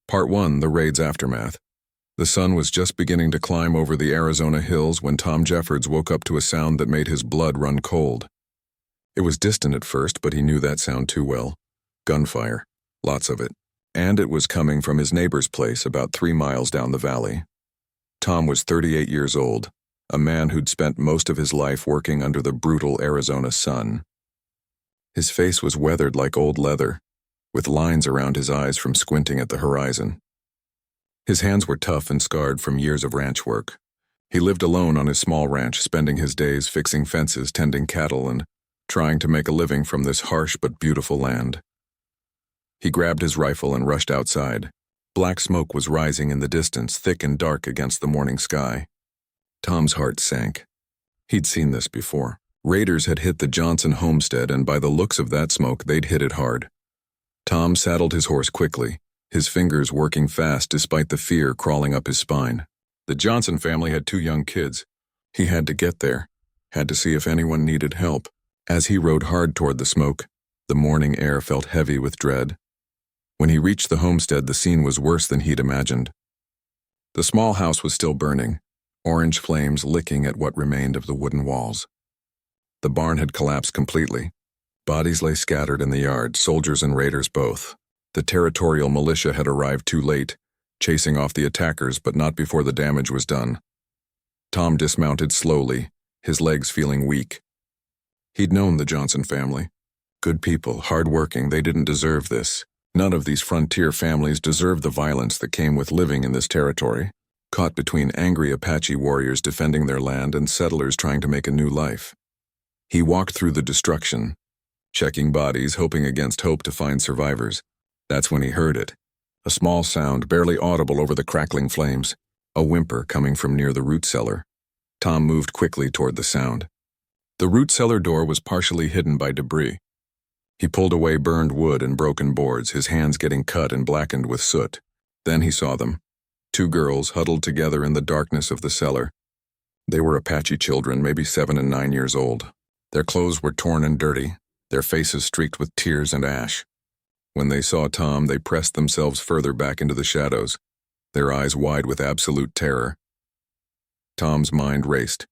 Part 1, The Raid's Aftermath. The sun was just beginning to climb over the Arizona hills when Tom Jeffords woke up to a sound that made his blood run cold. It was distant at first, but he knew that sound too well. Gunfire. Lots of it. And it was coming from his neighbor's place about 3 miles down the valley. Tom was 38 years old, a man who'd spent most of his life working under the brutal Arizona sun. His face was weathered like old leather, with lines around his eyes from squinting at the horizon. His hands were tough and scarred from years of ranch work. He lived alone on his small ranch, spending his days fixing fences, tending cattle, and trying to make a living from this harsh but beautiful land. He grabbed his rifle and rushed outside. Black smoke was rising in the distance, thick and dark against the morning sky. Tom's heart sank. He'd seen this before. Raiders had hit the Johnson homestead, and by the looks of that smoke, they'd hit it hard. Tom saddled his horse quickly, his fingers working fast despite the fear crawling up his spine. The Johnson family had 2 young kids. He had to get there, had to see if anyone needed help. As he rode hard toward the smoke, the morning air felt heavy with dread. When he reached the homestead, the scene was worse than he'd imagined. The small house was still burning, orange flames licking at what remained of the wooden walls. The barn had collapsed completely. Bodies lay scattered in the yard, soldiers and raiders both. The territorial militia had arrived too late, chasing off the attackers, but not before the damage was done. Tom dismounted slowly, his legs feeling weak. He'd known the Johnson family. Good people, hard-working, they didn't deserve this. None of these frontier families deserved the violence that came with living in this territory, caught between angry Apache warriors defending their land and settlers trying to make a new life. He walked through the destruction, checking bodies, hoping against hope to find survivors. That's when he heard it. A small sound, barely audible over the crackling flames. A whimper coming from near the root cellar. Tom moved quickly toward the sound. The root cellar door was partially hidden by debris. He pulled away burned wood and broken boards, his hands getting cut and blackened with soot. Then he saw them. 2 girls huddled together in the darkness of the cellar. They were Apache children, maybe 7 and 9 years old. Their clothes were torn and dirty, their faces streaked with tears and ash. When they saw Tom, they pressed themselves further back into the shadows, their eyes wide with absolute terror. Tom's mind raced.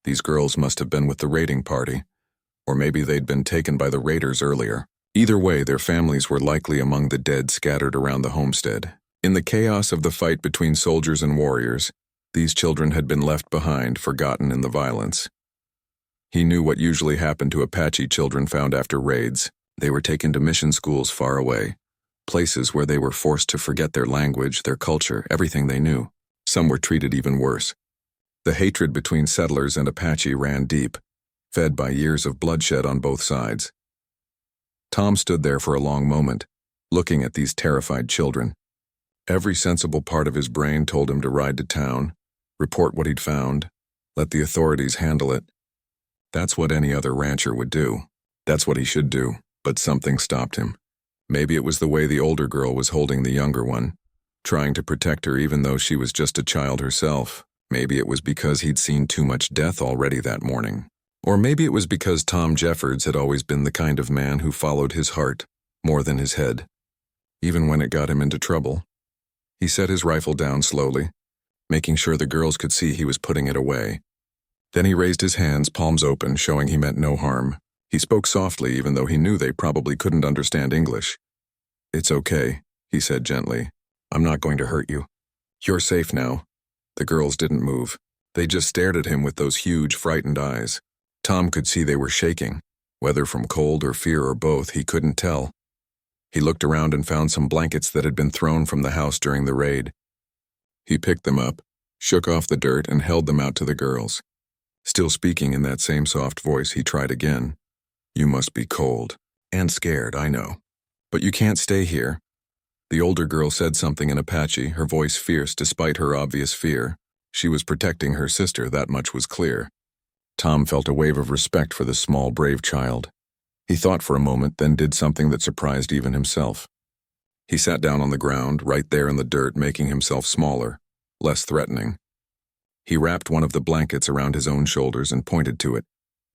These girls must have been with the raiding party, or maybe they'd been taken by the raiders earlier. Either way, their families were likely among the dead scattered around the homestead. In the chaos of the fight between soldiers and warriors, these children had been left behind, forgotten in the violence. He knew what usually happened to Apache children found after raids. They were taken to mission schools far away, places where they were forced to forget their language, their culture, everything they knew. Some were treated even worse. The hatred between settlers and Apache ran deep, fed by years of bloodshed on both sides. Tom stood there for a long moment, looking at these terrified children. Every sensible part of his brain told him to ride to town, report what he'd found, let the authorities handle it. That's what any other rancher would do. That's what he should do, but something stopped him. Maybe it was the way the older girl was holding the younger one, trying to protect her even though she was just a child herself. Maybe it was because he'd seen too much death already that morning. Or maybe it was because Tom Jeffords had always been the kind of man who followed his heart more than his head, even when it got him into trouble. He set his rifle down slowly, making sure the girls could see he was putting it away. Then he raised his hands, palms open, showing he meant no harm. He spoke softly, even though he knew they probably couldn't understand English. "It's okay," he said gently. "I'm not going to hurt you. You're safe now." The girls didn't move. They just stared at him with those huge, frightened eyes. Tom could see they were shaking. Whether from cold or fear or both, he couldn't tell. He looked around and found some blankets that had been thrown from the house during the raid. He picked them up, shook off the dirt, and held them out to the girls. Still speaking in that same soft voice, he tried again. "You must be cold. And scared, I know. But you can't stay here." The older girl said something in Apache, her voice fierce despite her obvious fear. She was protecting her sister, that much was clear. Tom felt a wave of respect for the small, brave child. He thought for a moment, then did something that surprised even himself. He sat down on the ground, right there in the dirt, making himself smaller, less threatening. He wrapped one of the blankets around his own shoulders and pointed to it,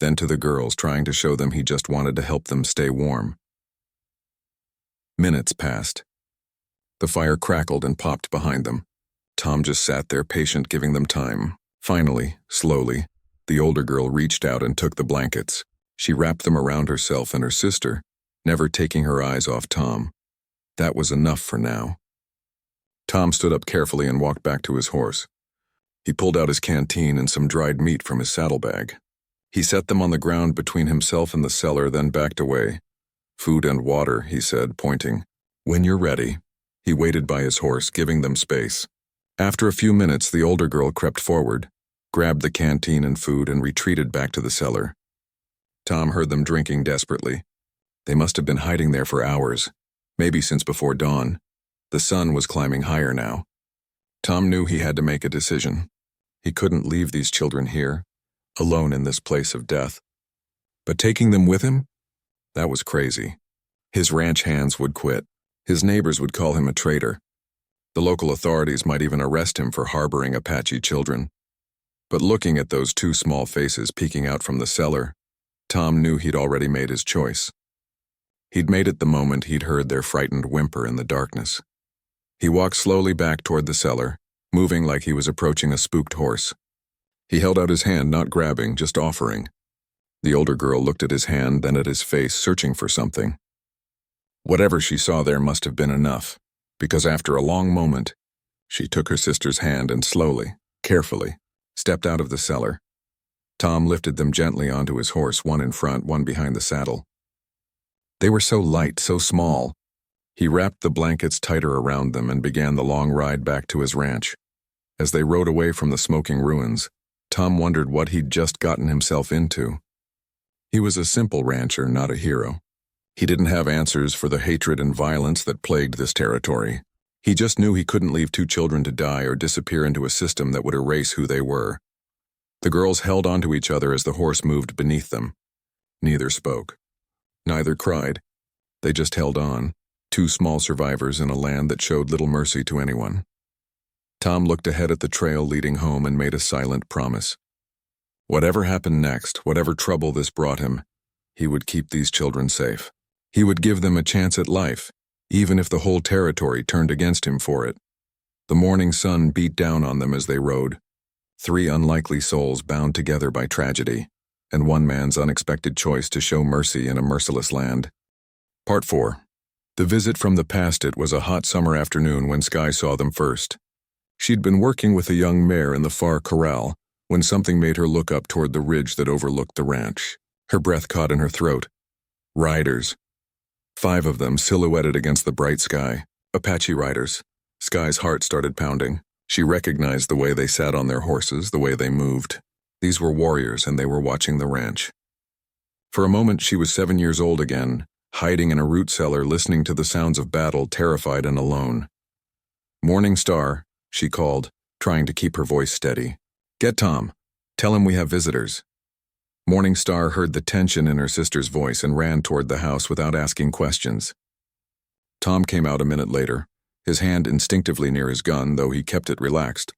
then to the girls, trying to show them he just wanted to help them stay warm. Minutes passed. The fire crackled and popped behind them. Tom just sat there patient, giving them time. Finally, slowly, the older girl reached out and took the blankets. She wrapped them around herself and her sister, never taking her eyes off Tom. That was enough for now. Tom stood up carefully and walked back to his horse. He pulled out his canteen and some dried meat from his saddlebag. He set them on the ground between himself and the cellar, then backed away. "Food and water," he said, pointing. "When you're ready." He waited by his horse, giving them space. After a few minutes, the older girl crept forward, grabbed the canteen and food, and retreated back to the cellar. Tom heard them drinking desperately. They must have been hiding there for hours, maybe since before dawn. The sun was climbing higher now. Tom knew he had to make a decision. He couldn't leave these children here, alone in this place of death. But taking them with him? That was crazy. His ranch hands would quit. His neighbors would call him a traitor. The local authorities might even arrest him for harboring Apache children. But looking at those two small faces peeking out from the cellar, Tom knew he'd already made his choice. He'd made it the moment he'd heard their frightened whimper in the darkness. He walked slowly back toward the cellar, moving like he was approaching a spooked horse. He held out his hand, not grabbing, just offering. The older girl looked at his hand, then at his face, searching for something. Whatever she saw there must have been enough, because after a long moment, she took her sister's hand and slowly, carefully, stepped out of the cellar. Tom lifted them gently onto his horse, one in front, one behind the saddle. They were so light, so small. He wrapped the blankets tighter around them and began the long ride back to his ranch. As they rode away from the smoking ruins, Tom wondered what he'd just gotten himself into. He was a simple rancher, not a hero. He didn't have answers for the hatred and violence that plagued this territory. He just knew he couldn't leave two children to die or disappear into a system that would erase who they were. The girls held onto each other as the horse moved beneath them. Neither spoke. Neither cried. They just held on, two small survivors in a land that showed little mercy to anyone. Tom looked ahead at the trail leading home and made a silent promise. Whatever happened next, whatever trouble this brought him, he would keep these children safe. He would give them a chance at life, even if the whole territory turned against him for it. The morning sun beat down on them as they rode. Three unlikely souls bound together by tragedy, and one man's unexpected choice to show mercy in a merciless land. Part 4. The visit from the past. It was a hot summer afternoon when Skye saw them first. She'd been working with a young mare in the far corral when something made her look up toward the ridge that overlooked the ranch. Her breath caught in her throat. Riders. 5 of them silhouetted against the bright sky. Apache riders. Skye's heart started pounding. She recognized the way they sat on their horses, the way they moved. These were warriors, and they were watching the ranch. For a moment, she was 7 years old again, hiding in a root cellar, listening to the sounds of battle, terrified and alone. "Morning Star," she called, trying to keep her voice steady. "Get Tom. Tell him we have visitors." Morning Star heard the tension in her sister's voice and ran toward the house without asking questions. Tom came out a minute later, his hand instinctively near his gun, though he kept it relaxed.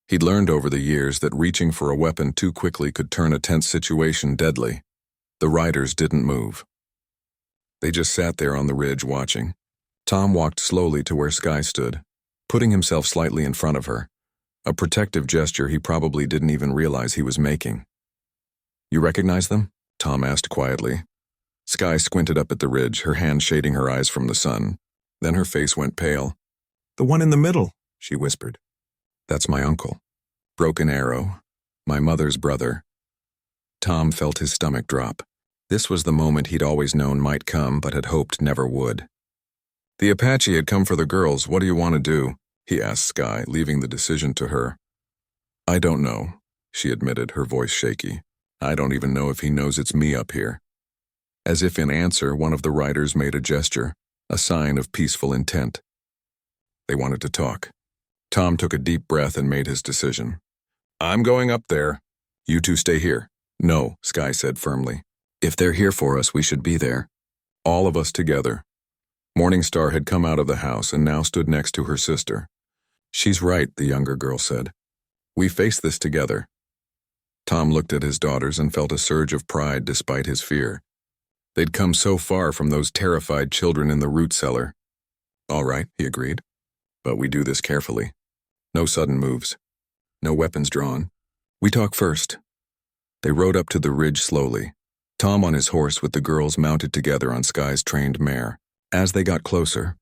He'd learned over the years that reaching for a weapon too quickly could turn a tense situation deadly. The riders didn't move. They just sat there on the ridge watching. Tom walked slowly to where Skye stood, putting himself slightly in front of her, a protective gesture he probably didn't even realize he was making. "You recognize them?" Tom asked quietly. Skye squinted up at the ridge, her hand shading her eyes from the sun. Then her face went pale. "The one in the middle," she whispered. "That's my uncle. Broken Arrow. My mother's brother." Tom felt his stomach drop. This was the moment he'd always known might come, but had hoped never would. "The Apache had come for the girls. What do you want to do?" he asked Skye, leaving the decision to her. "I don't know," she admitted, her voice shaky. "I don't even know if he knows it's me up here." As if in answer, one of the riders made a gesture, a sign of peaceful intent. They wanted to talk. Tom took a deep breath and made his decision. "I'm going up there. You two stay here." "No," Skye said firmly. "If they're here for us, we should be there. All of us together." Morning Star had come out of the house and now stood next to her sister. "She's right," the younger girl said. "We face this together." Tom looked at his daughters and felt a surge of pride despite his fear. They'd come so far from those terrified children in the root cellar. All right, he agreed. But we do this carefully. No sudden moves. No weapons drawn. We talk first. They rode up to the ridge slowly, Tom on his horse with the girls mounted together on Sky's trained mare. As they got closer,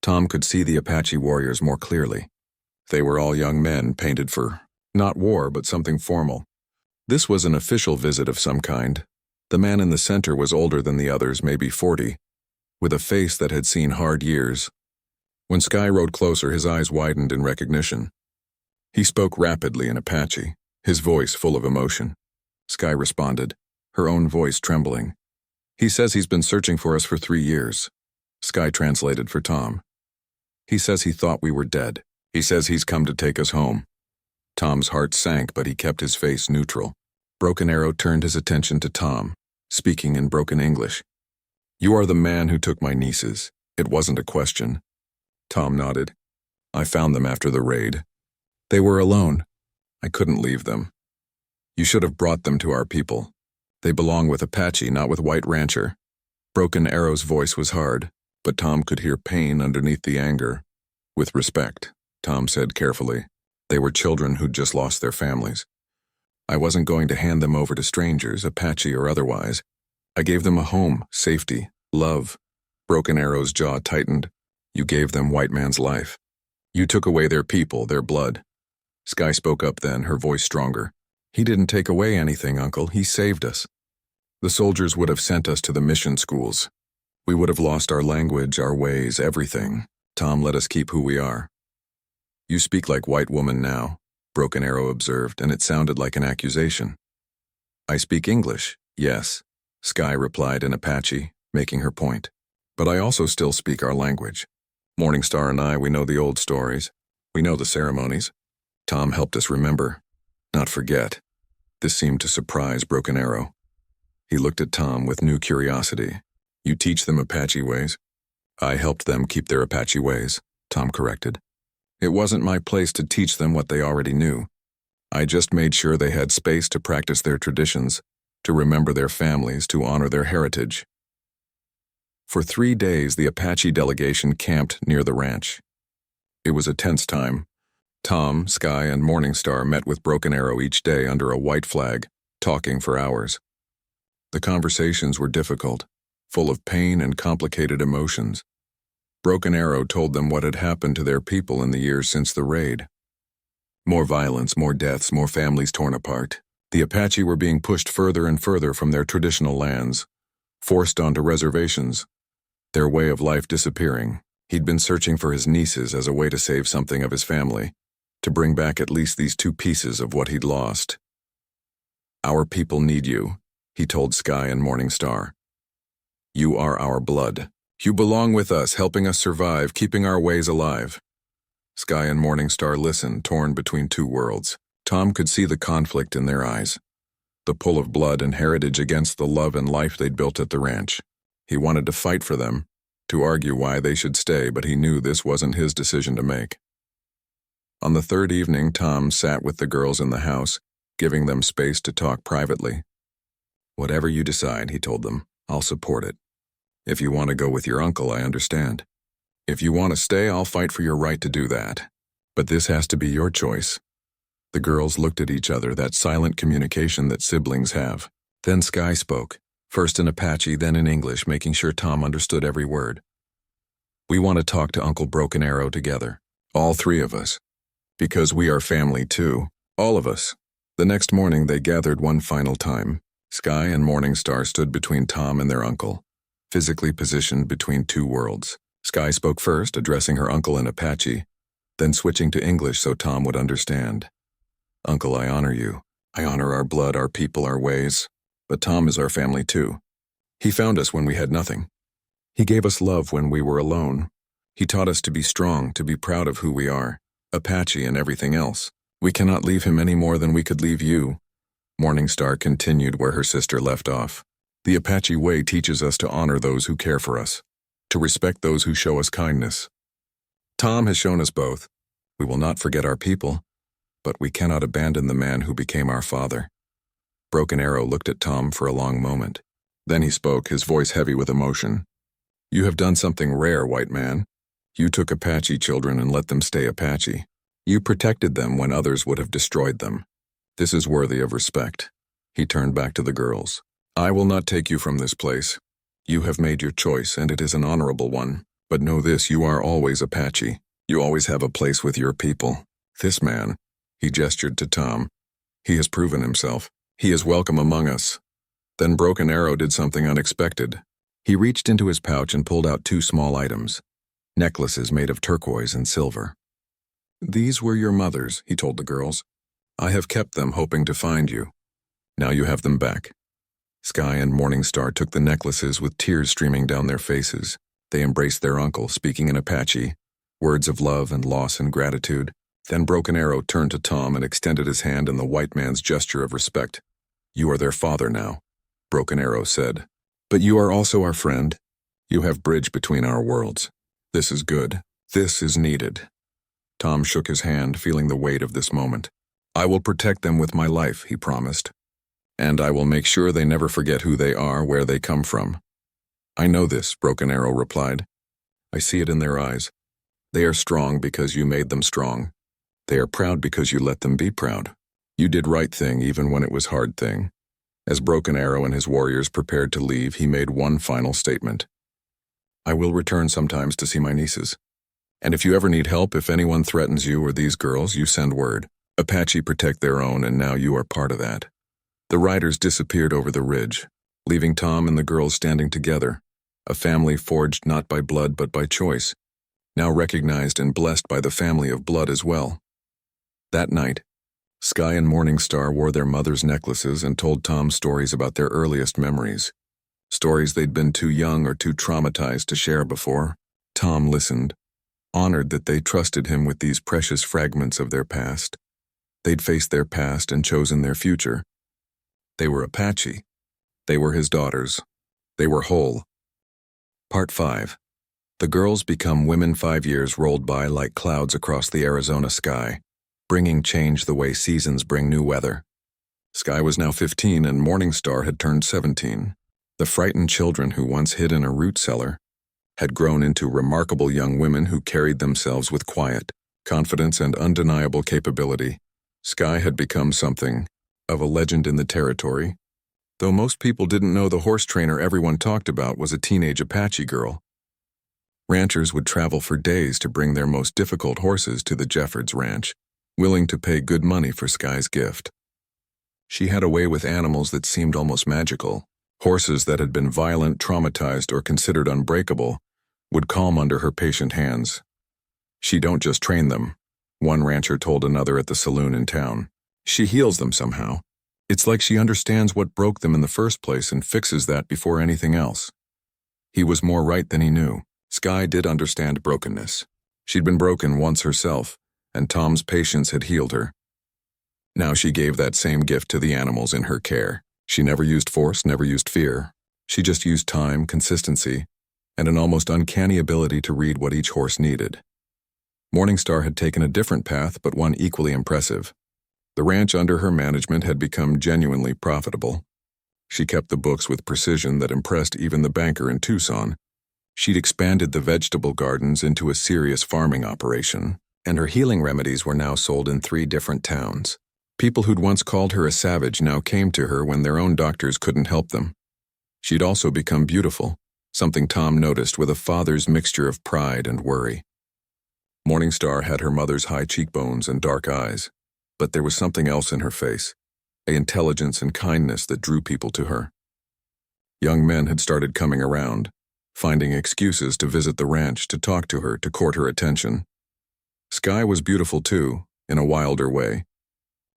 Tom could see the Apache warriors more clearly. They were all young men painted for, not war, but something formal. This was an official visit of some kind. The man in the center was older than the others, maybe 40, with a face that had seen hard years. When Sky rode closer, his eyes widened in recognition. He spoke rapidly in Apache, his voice full of emotion. Sky responded, her own voice trembling. He says he's been searching for us for 3 years. Sky translated for Tom. He says he thought we were dead. He says he's come to take us home. Tom's heart sank, but he kept his face neutral. Broken Arrow turned his attention to Tom, speaking in broken English. You are the man who took my nieces. It wasn't a question. Tom nodded. I found them after the raid. They were alone. I couldn't leave them. You should have brought them to our people. They belong with Apache, not with White Rancher. Broken Arrow's voice was hard, but Tom could hear pain underneath the anger. With respect, Tom said carefully. They were children who'd just lost their families. I wasn't going to hand them over to strangers, Apache or otherwise. I gave them a home, safety, love. Broken Arrow's jaw tightened. You gave them white man's life. You took away their people, their blood. Sky spoke up then, her voice stronger. He didn't take away anything, Uncle. He saved us. The soldiers would have sent us to the mission schools. We would have lost our language, our ways, everything. Tom let us keep who we are. You speak like white woman now, Broken Arrow observed, and it sounded like an accusation. I speak English, yes, Sky replied in Apache, making her point. But I also still speak our language. Morningstar and I, we know the old stories. We know the ceremonies. Tom helped us remember, not forget. This seemed to surprise Broken Arrow. He looked at Tom with new curiosity. You teach them Apache ways? I helped them keep their Apache ways, Tom corrected. It wasn't my place to teach them what they already knew. I just made sure they had space to practice their traditions, to remember their families, to honor their heritage. For 3 days, the Apache delegation camped near the ranch. It was a tense time. Tom, Sky, and Morningstar met with Broken Arrow each day under a white flag, talking for hours. The conversations were difficult, full of pain and complicated emotions. Broken Arrow told them what had happened to their people in the years since the raid. More violence, more deaths, more families torn apart. The Apache were being pushed further and further from their traditional lands, forced onto reservations, their way of life disappearing. He'd been searching for his nieces as a way to save something of his family, to bring back at least these 2 pieces of what he'd lost. Our people need you, he told Sky and Morningstar. You are our blood. You belong with us, helping us survive, keeping our ways alive. Sky and Morningstar listened, torn between 2 worlds. Tom could see the conflict in their eyes, the pull of blood and heritage against the love and life they'd built at the ranch. He wanted to fight for them, to argue why they should stay, but he knew this wasn't his decision to make. On the 3rd evening, Tom sat with the girls in the house, giving them space to talk privately. Whatever you decide, he told them, I'll support it. If you want to go with your uncle, I understand. If you want to stay, I'll fight for your right to do that. But this has to be your choice. The girls looked at each other, that silent communication that siblings have. Then Sky spoke, first in Apache, then in English, making sure Tom understood every word. We want to talk to Uncle Broken Arrow together, all 3 of us. Because we are family too, all of us. The next morning they gathered one final time. Sky and Morningstar stood between Tom and their uncle, physically positioned between 2 worlds. Sky spoke first, addressing her uncle in Apache, then switching to English so Tom would understand. Uncle, I honor you. I honor our blood, our people, our ways. But Tom is our family too. He found us when we had nothing. He gave us love when we were alone. He taught us to be strong, to be proud of who we are, Apache and everything else. We cannot leave him any more than we could leave you. Morningstar continued where her sister left off. The Apache way teaches us to honor those who care for us, to respect those who show us kindness. Tom has shown us both. We will not forget our people, but we cannot abandon the man who became our father. Broken Arrow looked at Tom for a long moment. Then he spoke, his voice heavy with emotion. You have done something rare, white man. You took Apache children and let them stay Apache. You protected them when others would have destroyed them. This is worthy of respect." He turned back to the girls. "I will not take you from this place. You have made your choice, and it is an honorable one. But know this, you are always Apache. You always have a place with your people. This man," he gestured to Tom, "he has proven himself. He is welcome among us." Then Broken Arrow did something unexpected. He reached into his pouch and pulled out 2 small items, necklaces made of turquoise and silver. "These were your mother's," he told the girls. "I have kept them hoping to find you. Now you have them back." Sky and Morningstar took the necklaces with tears streaming down their faces. They embraced their uncle, speaking in Apache, words of love and loss and gratitude. Then Broken Arrow turned to Tom and extended his hand in the white man's gesture of respect. "You are their father now," Broken Arrow said. "But you are also our friend. You have bridged between our worlds. This is good. This is needed." Tom shook his hand, feeling the weight of this moment. "I will protect them with my life," he promised. "And I will make sure they never forget who they are, where they come from." "I know this," Broken Arrow replied. "I see it in their eyes. They are strong because you made them strong. They are proud because you let them be proud. You did right thing even when it was hard thing." As Broken Arrow and his warriors prepared to leave, he made one final statement. "I will return sometimes to see my nieces. And if you ever need help, if anyone threatens you or these girls, you send word. Apache protect their own, and now you are part of that." The riders disappeared over the ridge, leaving Tom and the girls standing together, a family forged not by blood but by choice, now recognized and blessed by the family of blood as well. That night, Sky and Morningstar wore their mother's necklaces and told Tom stories about their earliest memories, stories they'd been too young or too traumatized to share before. Tom listened, honored that they trusted him with these precious fragments of their past. They'd faced their past and chosen their future. They were Apache. They were his daughters. They were whole. Part 5. The girls become women. 5 years rolled by like clouds across the Arizona sky, bringing change the way seasons bring new weather. Sky was now 15 and Morningstar had turned 17. The frightened children who once hid in a root cellar had grown into remarkable young women who carried themselves with quiet confidence and undeniable capability. Sky had become something of a legend in the territory, though most people didn't know the horse trainer everyone talked about was a teenage Apache girl. Ranchers would travel for days to bring their most difficult horses to the Jeffords Ranch, willing to pay good money for Sky's gift. She had a way with animals that seemed almost magical. Horses that had been violent, traumatized, or considered unbreakable would calm under her patient hands. "She don't just train them," one rancher told another at the saloon in town. "She heals them somehow. It's like she understands what broke them in the first place and fixes that before anything else." He was more right than he knew. Sky did understand brokenness. She'd been broken once herself, and Tom's patience had healed her. Now she gave that same gift to the animals in her care. She never used force, never used fear. She just used time, consistency, and an almost uncanny ability to read what each horse needed. Morningstar had taken a different path, but one equally impressive. The ranch under her management had become genuinely profitable. She kept the books with precision that impressed even the banker in Tucson. She'd expanded the vegetable gardens into a serious farming operation, and her healing remedies were now sold in 3 different towns. People who'd once called her a savage now came to her when their own doctors couldn't help them. She'd also become beautiful, something Tom noticed with a father's mixture of pride and worry. Morningstar had her mother's high cheekbones and dark eyes, but there was something else in her face, an intelligence and kindness that drew people to her. Young men had started coming around, finding excuses to visit the ranch, to talk to her, to court her attention. Sky was beautiful too, in a wilder way.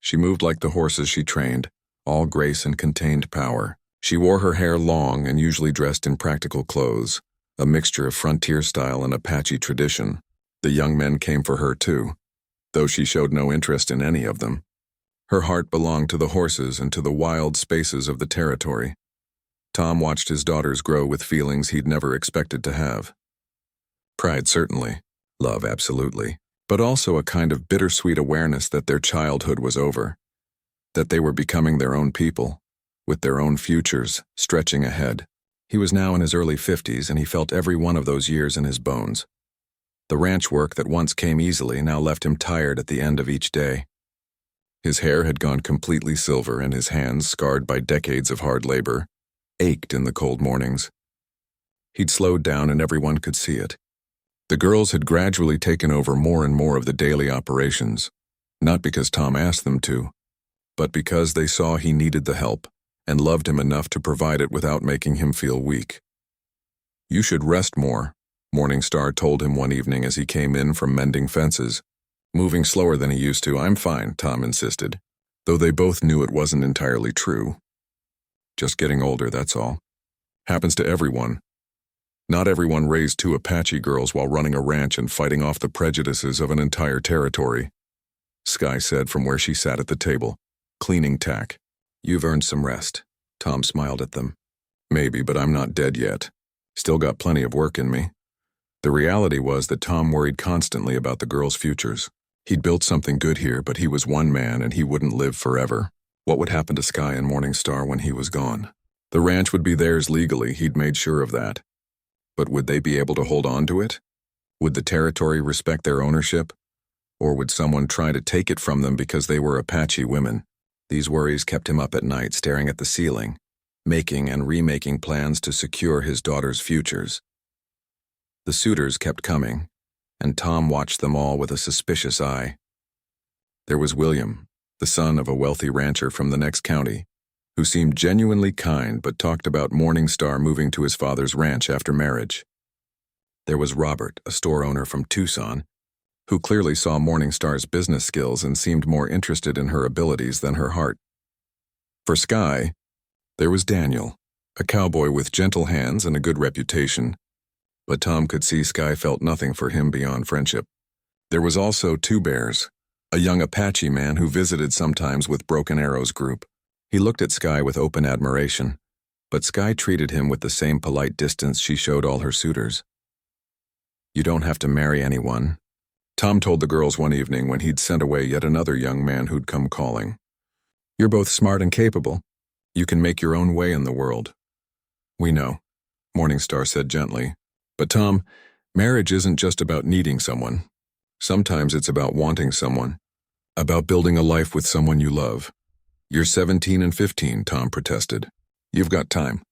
She moved like the horses she trained, all grace and contained power. She wore her hair long and usually dressed in practical clothes, a mixture of frontier style and Apache tradition. The young men came for her too, though she showed no interest in any of them. Her heart belonged to the horses and to the wild spaces of the territory. Tom watched his daughters grow with feelings he'd never expected to have. Pride certainly, love absolutely, but also a kind of bittersweet awareness that their childhood was over, that they were becoming their own people, with their own futures stretching ahead. He was now in his early 50s and he felt every one of those years in his bones. The ranch work that once came easily now left him tired at the end of each day. His hair had gone completely silver and his hands, scarred by decades of hard labor, ached in the cold mornings. He'd slowed down and everyone could see it. The girls had gradually taken over more and more of the daily operations, not because Tom asked them to, but because they saw he needed the help and loved him enough to provide it without making him feel weak. "You should rest more," Morningstar told him one evening as he came in from mending fences. "Moving slower than he used to." "I'm fine," Tom insisted, though they both knew it wasn't entirely true. "Just getting older, that's all. Happens to everyone. Not everyone raised two Apache girls while running a ranch and fighting off the prejudices of an entire territory," Sky said from where she sat at the table, cleaning tack. "You've earned some rest," Tom smiled at them. "Maybe, but I'm not dead yet. Still got plenty of work in me." The reality was that Tom worried constantly about the girls' futures. He'd built something good here, but he was one man and he wouldn't live forever. What would happen to Sky and Morningstar when he was gone? The ranch would be theirs legally, he'd made sure of that. But would they be able to hold on to it? Would the territory respect their ownership? Or would someone try to take it from them because they were Apache women? These worries kept him up at night staring at the ceiling, making and remaking plans to secure his daughter's futures. The suitors kept coming, and Tom watched them all with a suspicious eye. There was William, the son of a wealthy rancher from the next county, who seemed genuinely kind but talked about Morningstar moving to his father's ranch after marriage. There was Robert, a store owner from Tucson, who clearly saw Morningstar's business skills and seemed more interested in her abilities than her heart. For Sky, there was Daniel, a cowboy with gentle hands and a good reputation, but Tom could see Sky felt nothing for him beyond friendship. There was also Two Bears, a young Apache man who visited sometimes with Broken Arrow's group. He looked at Sky with open admiration, but Sky treated him with the same polite distance she showed all her suitors. "You don't have to marry anyone," Tom told the girls one evening when he'd sent away yet another young man who'd come calling. "You're both smart and capable. You can make your own way in the world." "We know," Morningstar said gently. "But Tom, marriage isn't just about needing someone. Sometimes it's about wanting someone, about building a life with someone you love." "You're 17 and 15, Tom protested. "You've got time.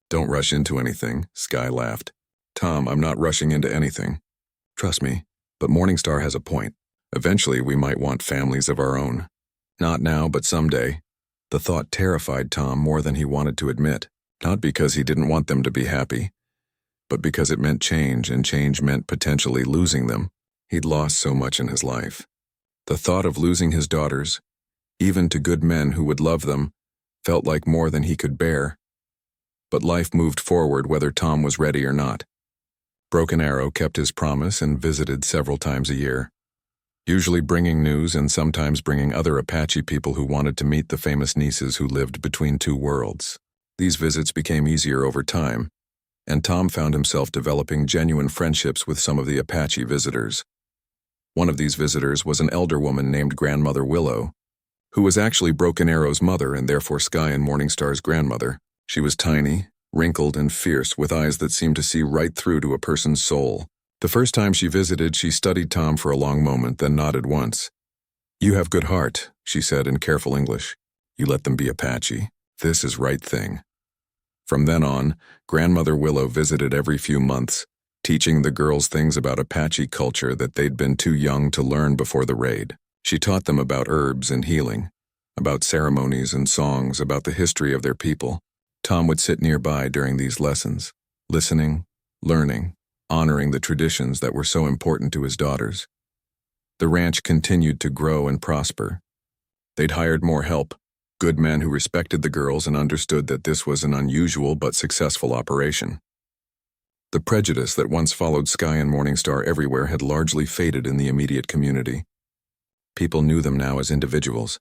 Don't rush into anything," Sky laughed. "Tom, I'm not rushing into anything. Trust me, but Morningstar has a point. Eventually we might want families of our own. Not now, but someday." The thought terrified Tom more than he wanted to admit, not because he didn't want them to be happy, but because it meant change, and change meant potentially losing them. He'd lost so much in his life. The thought of losing his daughters, even to good men who would love them, felt like more than he could bear. But life moved forward whether Tom was ready or not. Broken Arrow kept his promise and visited several times a year, usually bringing news and sometimes bringing other Apache people who wanted to meet the famous nieces who lived between two worlds. These visits became easier over time, and Tom found himself developing genuine friendships with some of the Apache visitors. One of these visitors was an elder woman named Grandmother Willow, who was actually Broken Arrow's mother and therefore Sky and Morningstar's grandmother. She was tiny, wrinkled, and fierce, with eyes that seemed to see right through to a person's soul. The first time she visited, she studied Tom for a long moment, then nodded once. "You have good heart," she said in careful English. "You let them be Apache. This is right thing." From then on, Grandmother Willow visited every few months, teaching the girls things about Apache culture that they'd been too young to learn before the raid. She taught them about herbs and healing, about ceremonies and songs, about the history of their people. Tom would sit nearby during these lessons, listening, learning, honoring the traditions that were so important to his daughters. The ranch continued to grow and prosper. They'd hired more help, good men who respected the girls and understood that this was an unusual but successful operation. The prejudice that once followed Sky and Morningstar everywhere had largely faded in the immediate community. People knew them now as individuals,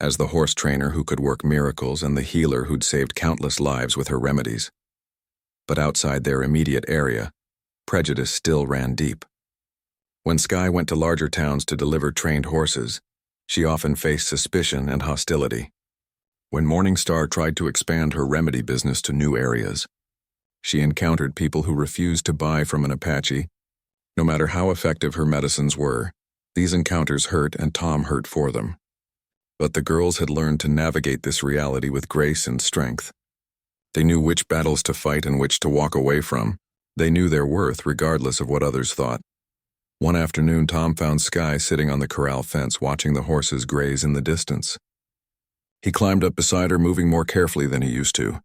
as the horse trainer who could work miracles and the healer who'd saved countless lives with her remedies. But outside their immediate area, prejudice still ran deep. When Sky went to larger towns to deliver trained horses, she often faced suspicion and hostility. When Morningstar tried to expand her remedy business to new areas, she encountered people who refused to buy from an Apache No matter how effective her medicines were, these encounters hurt and Tom hurt for them. But the girls had learned to navigate this reality with grace and strength. They knew which battles to fight and which to walk away from. They knew their worth regardless of what others thought. One afternoon, Tom found Skye sitting on the corral fence watching the horses graze in the distance. He climbed up beside her, moving more carefully than he used to.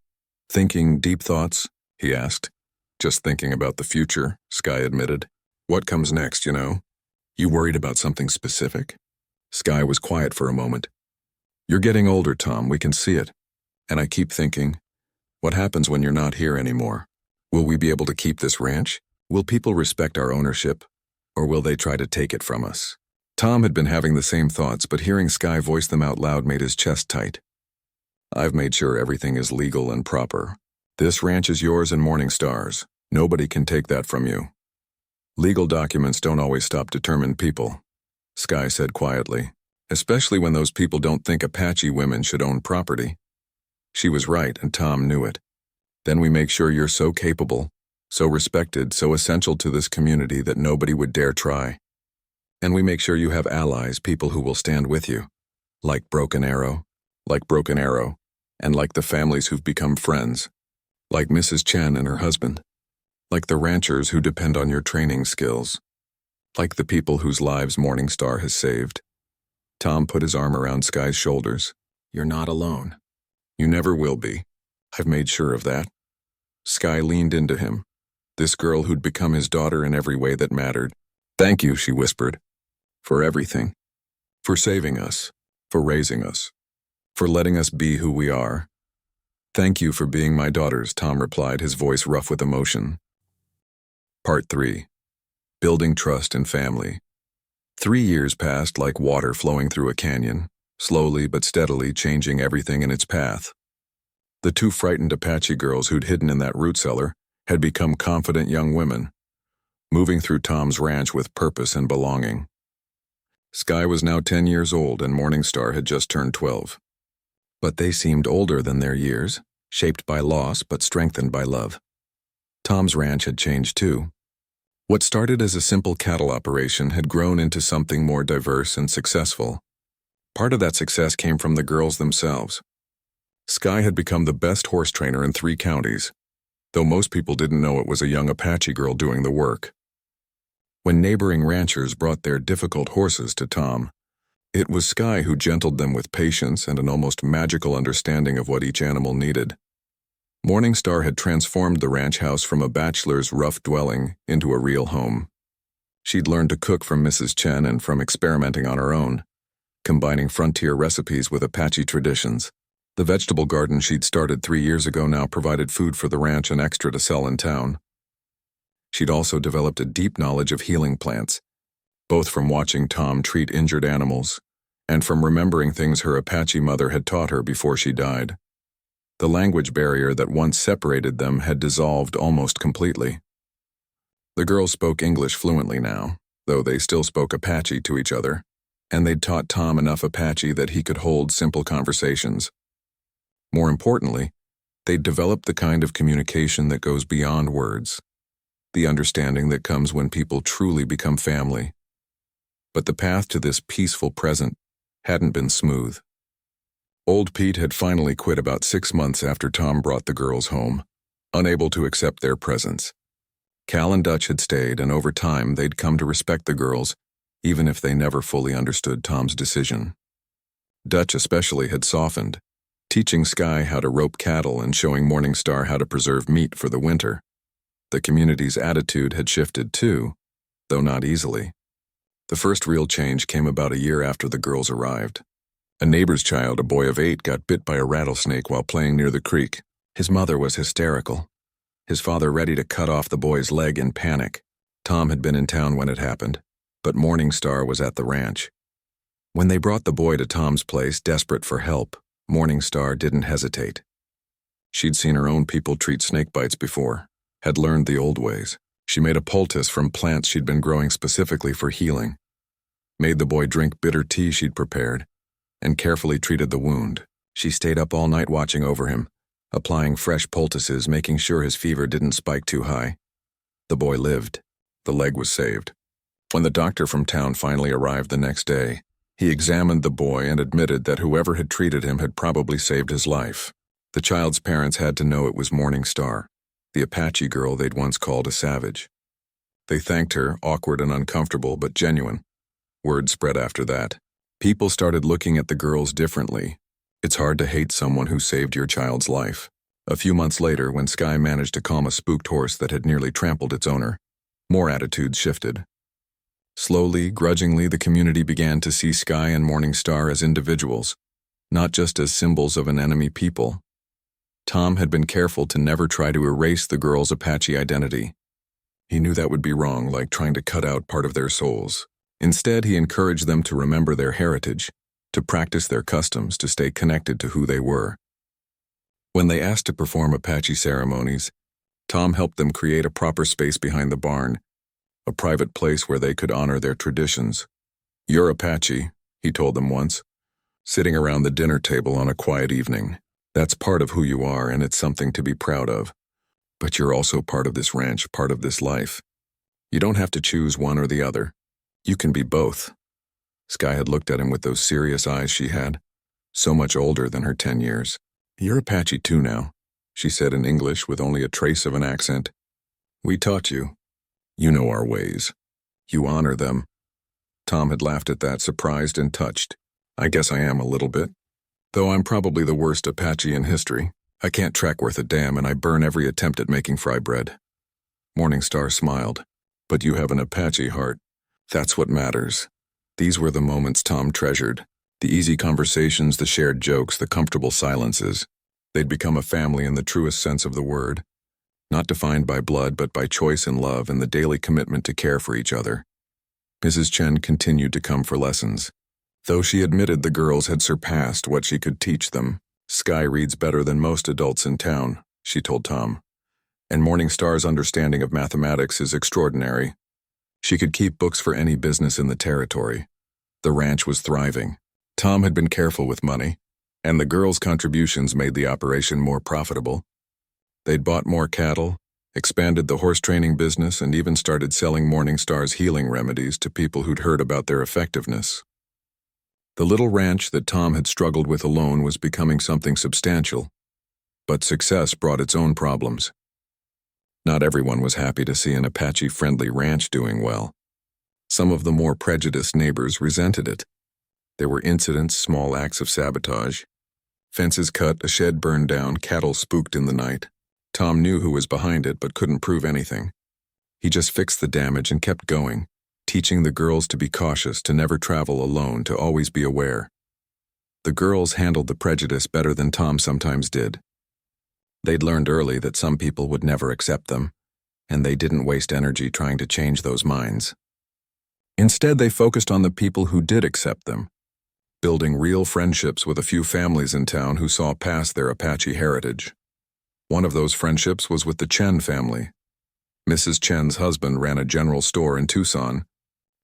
"Thinking deep thoughts?" he asked. "Just thinking about the future," Skye admitted. "What comes next, you know? You worried about something specific?" Skye was quiet for a moment. "You're getting older, Tom, we can see it. And I keep thinking, what happens when you're not here anymore? Will we be able to keep this ranch? Will people respect our ownership? Or will they try to take it from us?" Tom had been having the same thoughts, but hearing Skye voice them out loud made his chest tight. "I've made sure everything is legal and proper. This ranch is yours and Morningstar's. Nobody can take that from you." "Legal documents don't always stop determined people," Skye said quietly, "especially when those people don't think Apache women should own property." She was right, and Tom knew it. "Then we make sure you're so capable, so respected, so essential to this community that nobody would dare try. And we make sure you have allies, people who will stand with you. Like Broken Arrow, and like the families who've become friends. Like Mrs. Chen and her husband. Like the ranchers who depend on your training skills. Like the people whose lives Morningstar has saved." Tom put his arm around Skye's shoulders. "You're not alone. You never will be. I've made sure of that." Skye leaned into him. This girl who'd become his daughter in every way that mattered. "Thank you," she whispered. "For everything. For saving us. For raising us. For letting us be who we are." "Thank you for being my daughters," Tom replied, his voice rough with emotion. Part 3. Building Trust and Family. 3 years passed like water flowing through a canyon, slowly but steadily changing everything in its path. The two frightened Apache girls who'd hidden in that root cellar had become confident young women, moving through Tom's ranch with purpose and belonging. Skye was now 10 years old and Morningstar had just turned 12. But they seemed older than their years, shaped by loss but strengthened by love. Tom's ranch had changed too. What started as a simple cattle operation had grown into something more diverse and successful. Part of that success came from the girls themselves. Skye had become the best horse trainer in 3 counties, though most people didn't know it was a young Apache girl doing the work. When neighboring ranchers brought their difficult horses to Tom, it was Skye who gentled them with patience and an almost magical understanding of what each animal needed. Morningstar had transformed the ranch house from a bachelor's rough dwelling into a real home. She'd learned to cook from Mrs. Chen and from experimenting on her own, combining frontier recipes with Apache traditions. The vegetable garden she'd started 3 years ago now provided food for the ranch and extra to sell in town. She'd also developed a deep knowledge of healing plants, both from watching Tom treat injured animals and from remembering things her Apache mother had taught her before she died. The language barrier that once separated them had dissolved almost completely. The girls spoke English fluently now, though they still spoke Apache to each other, and they'd taught Tom enough Apache that he could hold simple conversations. More importantly, they'd developed the kind of communication that goes beyond words, the understanding that comes when people truly become family. But the path to this peaceful present hadn't been smooth. Old Pete had finally quit about 6 months after Tom brought the girls home, unable to accept their presence. Cal and Dutch had stayed, and over time they'd come to respect the girls, even if they never fully understood Tom's decision. Dutch especially had softened, teaching Skye how to rope cattle and showing Morningstar how to preserve meat for the winter. The community's attitude had shifted too, though not easily. The first real change came about a year after the girls arrived. A neighbor's child, a boy of 8, got bit by a rattlesnake while playing near the creek. His mother was hysterical, his father ready to cut off the boy's leg in panic. Tom had been in town when it happened, but Morningstar was at the ranch. When they brought the boy to Tom's place, desperate for help, Morningstar didn't hesitate. She'd seen her own people treat snake bites before, had learned the old ways. She made a poultice from plants she'd been growing specifically for healing, made the boy drink bitter tea she'd prepared, and carefully treated the wound. She stayed up all night watching over him, applying fresh poultices, making sure his fever didn't spike too high. The boy lived. The leg was saved. When the doctor from town finally arrived the next day, he examined the boy and admitted that whoever had treated him had probably saved his life. The child's parents had to know it was Morning Star, the Apache girl they'd once called a savage. They thanked her, awkward and uncomfortable, but genuine. Word spread after that. People started looking at the girls differently. It's hard to hate someone who saved your child's life. A few months later, when Sky managed to calm a spooked horse that had nearly trampled its owner, more attitudes shifted. Slowly, grudgingly, the community began to see Sky and Morning Star as individuals, not just as symbols of an enemy people. Tom had been careful to never try to erase the girls' Apache identity. He knew that would be wrong, like trying to cut out part of their souls. Instead, he encouraged them to remember their heritage, to practice their customs, to stay connected to who they were. When they asked to perform Apache ceremonies, Tom helped them create a proper space behind the barn, a private place where they could honor their traditions. "You're Apache," he told them once, sitting around the dinner table on a quiet evening. "That's part of who you are, and it's something to be proud of. But you're also part of this ranch, part of this life. You don't have to choose one or the other. You can be both." Sky had looked at him with those serious eyes she had, so much older than her 10 years. "You're Apache too now," she said in English with only a trace of an accent. "We taught you. You know our ways. You honor them." Tom had laughed at that, surprised and touched. "I guess I am a little bit. Though I'm probably the worst Apache in history. I can't track worth a damn, and I burn every attempt at making fry bread." Morning Star smiled. "But you have an Apache heart. That's what matters." These were the moments Tom treasured. The easy conversations, the shared jokes, the comfortable silences. They'd become a family in the truest sense of the word. Not defined by blood, but by choice and love and the daily commitment to care for each other. Mrs. Chen continued to come for lessons. Though she admitted the girls had surpassed what she could teach them. "Sky reads better than most adults in town," she told Tom. "And Morning Star's understanding of mathematics is extraordinary. She could keep books for any business in the territory." The ranch was thriving. Tom had been careful with money, and the girls' contributions made the operation more profitable. They'd bought more cattle, expanded the horse training business, and even started selling Morning Star's healing remedies to people who'd heard about their effectiveness. The little ranch that Tom had struggled with alone was becoming something substantial, but success brought its own problems. Not everyone was happy to see an Apache-friendly ranch doing well. Some of the more prejudiced neighbors resented it. There were incidents, small acts of sabotage. Fences cut, a shed burned down, cattle spooked in the night. Tom knew who was behind it but couldn't prove anything. He just fixed the damage and kept going, teaching the girls to be cautious, to never travel alone, to always be aware. The girls handled the prejudice better than Tom sometimes did. They'd learned early that some people would never accept them, and they didn't waste energy trying to change those minds. Instead, they focused on the people who did accept them, building real friendships with a few families in town who saw past their Apache heritage. One of those friendships was with the Chen family. Mrs. Chen's husband ran a general store in Tucson,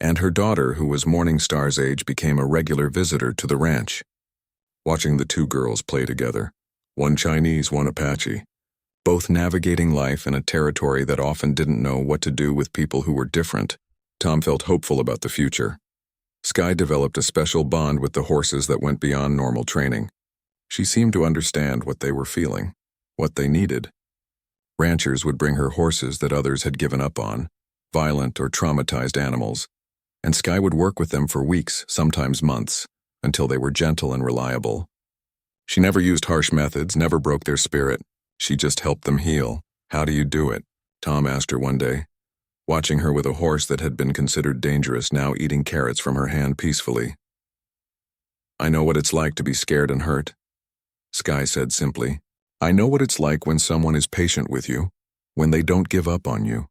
and her daughter, who was Morning Star's age, became a regular visitor to the ranch. Watching the two girls play together, one Chinese, one Apache, both navigating life in a territory that often didn't know what to do with people who were different, Tom felt hopeful about the future. Sky developed a special bond with the horses that went beyond normal training. She seemed to understand what they were feeling, what they needed. Ranchers would bring her horses that others had given up on, violent or traumatized animals, and Sky would work with them for weeks, sometimes months, until they were gentle and reliable. She never used harsh methods, never broke their spirit. She just helped them heal. "How do you do it?" Tom asked her one day, watching her with a horse that had been considered dangerous now eating carrots from her hand peacefully. "I know what it's like to be scared and hurt," Sky said simply. "I know what it's like when someone is patient with you, when they don't give up on you.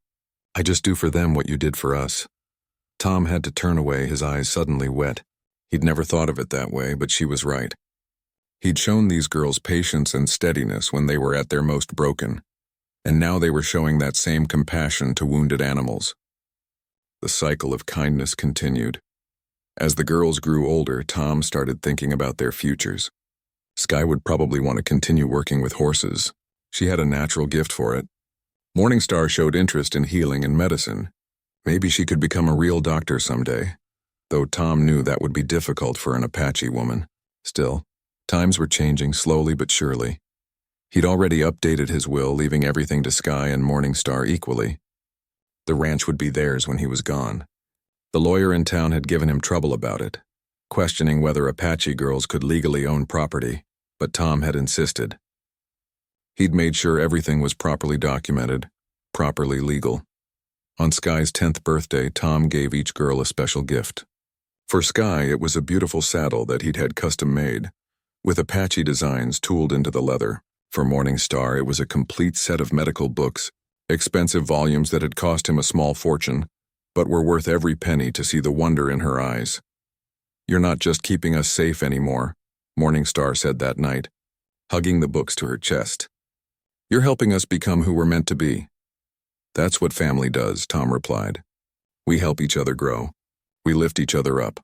I just do for them what you did for us." Tom had to turn away, his eyes suddenly wet. He'd never thought of it that way, but she was right. He'd shown these girls patience and steadiness when they were at their most broken, and now they were showing that same compassion to wounded animals. The cycle of kindness continued. As the girls grew older, Tom started thinking about their futures. Sky would probably want to continue working with horses. She had a natural gift for it. Morning Star showed interest in healing and medicine. Maybe she could become a real doctor someday, though Tom knew that would be difficult for an Apache woman. Still, times were changing slowly but surely. He'd already updated his will, leaving everything to Sky and Morningstar equally. The ranch would be theirs when he was gone. The lawyer in town had given him trouble about it, questioning whether Apache girls could legally own property, but Tom had insisted. He'd made sure everything was properly documented, properly legal. On Sky's 10th birthday, Tom gave each girl a special gift. For Sky, it was a beautiful saddle that he'd had custom made, with Apache designs tooled into the leather. For Morningstar, it was a complete set of medical books, expensive volumes that had cost him a small fortune, but were worth every penny to see the wonder in her eyes. "You're not just keeping us safe anymore," Morningstar said that night, hugging the books to her chest. "You're helping us become who we're meant to be." "That's what family does," Tom replied. "We help each other grow. We lift each other up."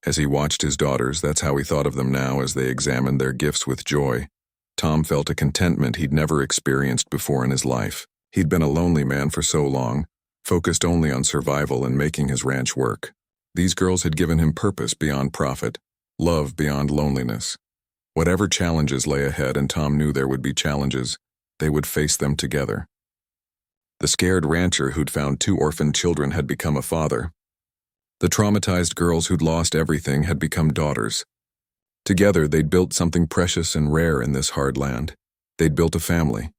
As he watched his daughters, that's how he thought of them now as they examined their gifts with joy. Tom felt a contentment he'd never experienced before in his life. He'd been a lonely man for so long, focused only on survival and making his ranch work. These girls had given him purpose beyond profit, love beyond loneliness. Whatever challenges lay ahead, and Tom knew there would be challenges, they would face them together. The scared rancher who'd found 2 orphaned children had become a father. The traumatized girls who'd lost everything had become daughters. Together, they'd built something precious and rare in this hard land. They'd built a family.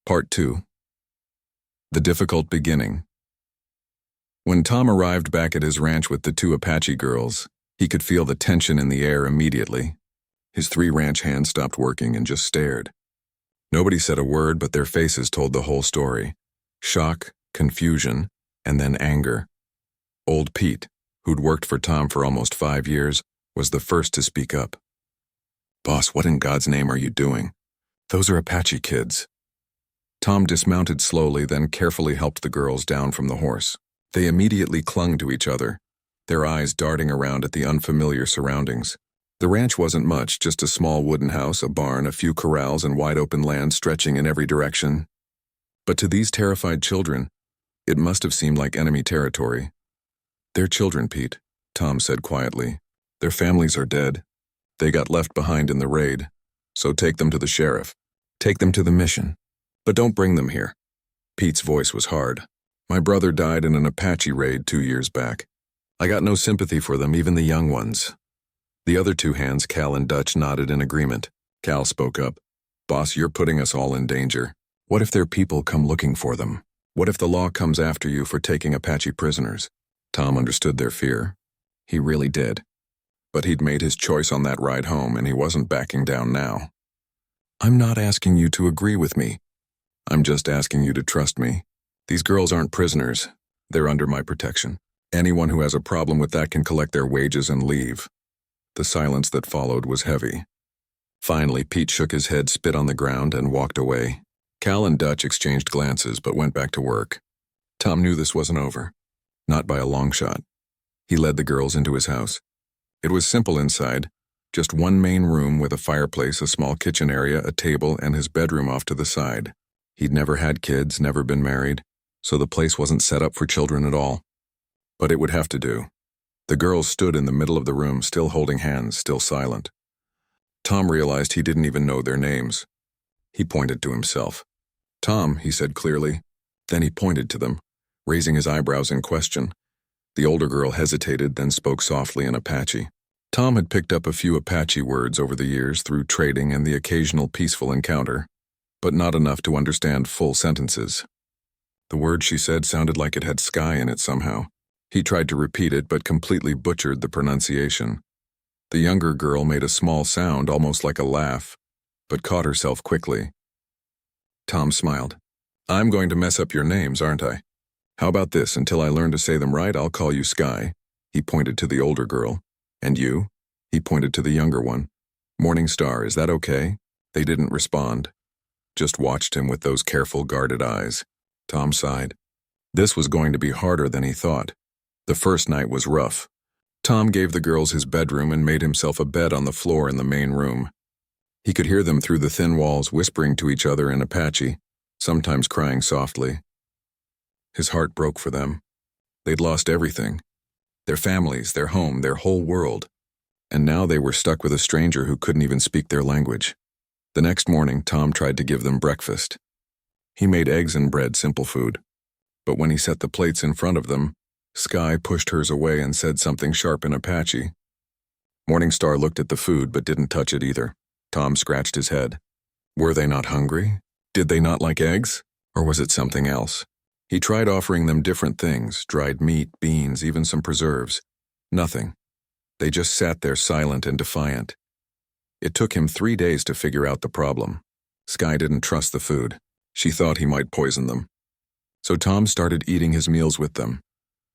Part 2. The difficult beginning. When Tom arrived back at his ranch with the 2 Apache girls, he could feel the tension in the air immediately. His 3 ranch hands stopped working and just stared. Nobody said a word, but their faces told the whole story. Shock, confusion, and then anger. Old Pete, who'd worked for Tom for almost 5 years, was the first to speak up. "Boss, what in God's name are you doing? Those are Apache kids." Tom dismounted slowly, then carefully helped the girls down from the horse. They immediately clung to each other, their eyes darting around at the unfamiliar surroundings. The ranch wasn't much, just a small wooden house, a barn, a few corrals, and wide-open land stretching in every direction. But to these terrified children, it must have seemed like enemy territory. "They're children, Pete," Tom said quietly. "Their families are dead. They got left behind in the raid. So take them to the sheriff. Take them to the mission. But don't bring them here." Pete's voice was hard. "My brother died in an Apache raid 2 years back. I got no sympathy for them, even the young ones." The other 2 hands, Cal and Dutch, nodded in agreement. Cal spoke up. "Boss, you're putting us all in danger. What if their people come looking for them? What if the law comes after you for taking Apache prisoners?" Tom understood their fear. He really did. But he'd made his choice on that ride home, and he wasn't backing down now. "I'm not asking you to agree with me. I'm just asking you to trust me. These girls aren't prisoners. They're under my protection. Anyone who has a problem with that can collect their wages and leave." The silence that followed was heavy. Finally, Pete shook his head, spit on the ground, and walked away. Cal and Dutch exchanged glances, but went back to work. Tom knew this wasn't over. Not by a long shot. He led the girls into his house. It was simple inside, just one main room with a fireplace, a small kitchen area, a table, and his bedroom off to the side. He'd never had kids, never been married, so the place wasn't set up for children at all. But it would have to do. The girls stood in the middle of the room, still holding hands, still silent. Tom realized he didn't even know their names. He pointed to himself. "Tom," he said clearly. Then he pointed to them, raising his eyebrows in question. The older girl hesitated, then spoke softly in Apache. Tom had picked up a few Apache words over the years through trading and the occasional peaceful encounter, but not enough to understand full sentences. The word she said sounded like it had Sky in it somehow. He tried to repeat it, but completely butchered the pronunciation. The younger girl made a small sound, almost like a laugh, but caught herself quickly. Tom smiled. "I'm going to mess up your names, aren't I? How about this? Until I learn to say them right, I'll call you Sky." He pointed to the older girl. "And you?" He pointed to the younger one. "Morningstar, is that okay?" They didn't respond. Just watched him with those careful, guarded eyes. Tom sighed. This was going to be harder than he thought. The first night was rough. Tom gave the girls his bedroom and made himself a bed on the floor in the main room. He could hear them through the thin walls whispering to each other in Apache, sometimes crying softly. His heart broke for them. They'd lost everything. Their families, their home, their whole world. And now they were stuck with a stranger who couldn't even speak their language. The next morning, Tom tried to give them breakfast. He made eggs and bread, simple food. But when he set the plates in front of them, Sky pushed hers away and said something sharp in Apache. Morningstar looked at the food but didn't touch it either. Tom scratched his head. Were they not hungry? Did they not like eggs? Or was it something else? He tried offering them different things, dried meat, beans, even some preserves. Nothing. They just sat there silent and defiant. It took him 3 days to figure out the problem. Sky didn't trust the food. She thought he might poison them. So Tom started eating his meals with them,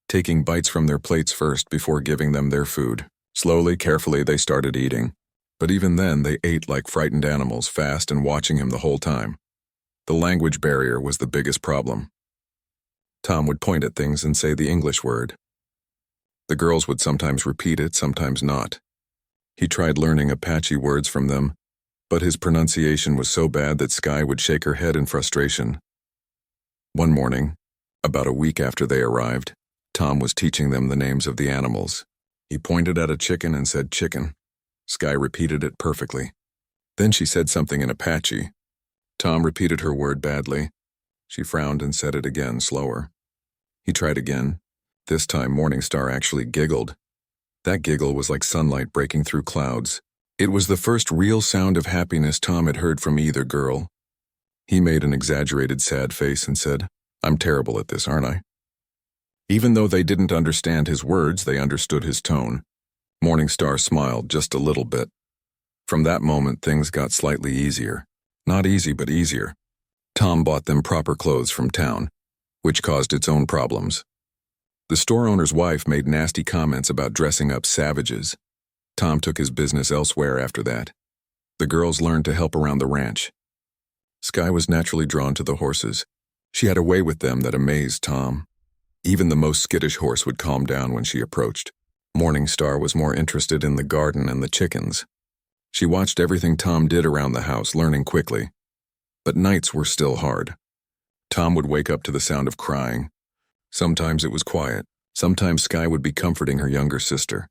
taking bites from their plates first before giving them their food. Slowly, carefully, they started eating. But even then, they ate like frightened animals, fast and watching him the whole time. The language barrier was the biggest problem. Tom would point at things and say the English word. The girls would sometimes repeat it, sometimes not. He tried learning Apache words from them, but his pronunciation was so bad that Sky would shake her head in frustration. One morning, about a week after they arrived, Tom was teaching them the names of the animals. He pointed at a chicken and said chicken. Sky repeated it perfectly. Then she said something in Apache. Tom repeated her word badly. She frowned and said it again, slower. He tried again. This time Morningstar actually giggled. That giggle was like sunlight breaking through clouds. It was the first real sound of happiness Tom had heard from either girl. He made an exaggerated sad face and said, "I'm terrible at this, aren't I?" Even though they didn't understand his words, they understood his tone. Morningstar smiled just a little bit. From that moment, things got slightly easier. Not easy, but easier. Tom bought them proper clothes from town, which caused its own problems. The store owner's wife made nasty comments about dressing up savages. Tom took his business elsewhere after that. The girls learned to help around the ranch. Sky was naturally drawn to the horses. She had a way with them that amazed Tom. Even the most skittish horse would calm down when she approached. Morningstar was more interested in the garden and the chickens. She watched everything Tom did around the house, learning quickly. But nights were still hard. Tom would wake up to the sound of crying. Sometimes it was quiet. Sometimes Sky would be comforting her younger sister,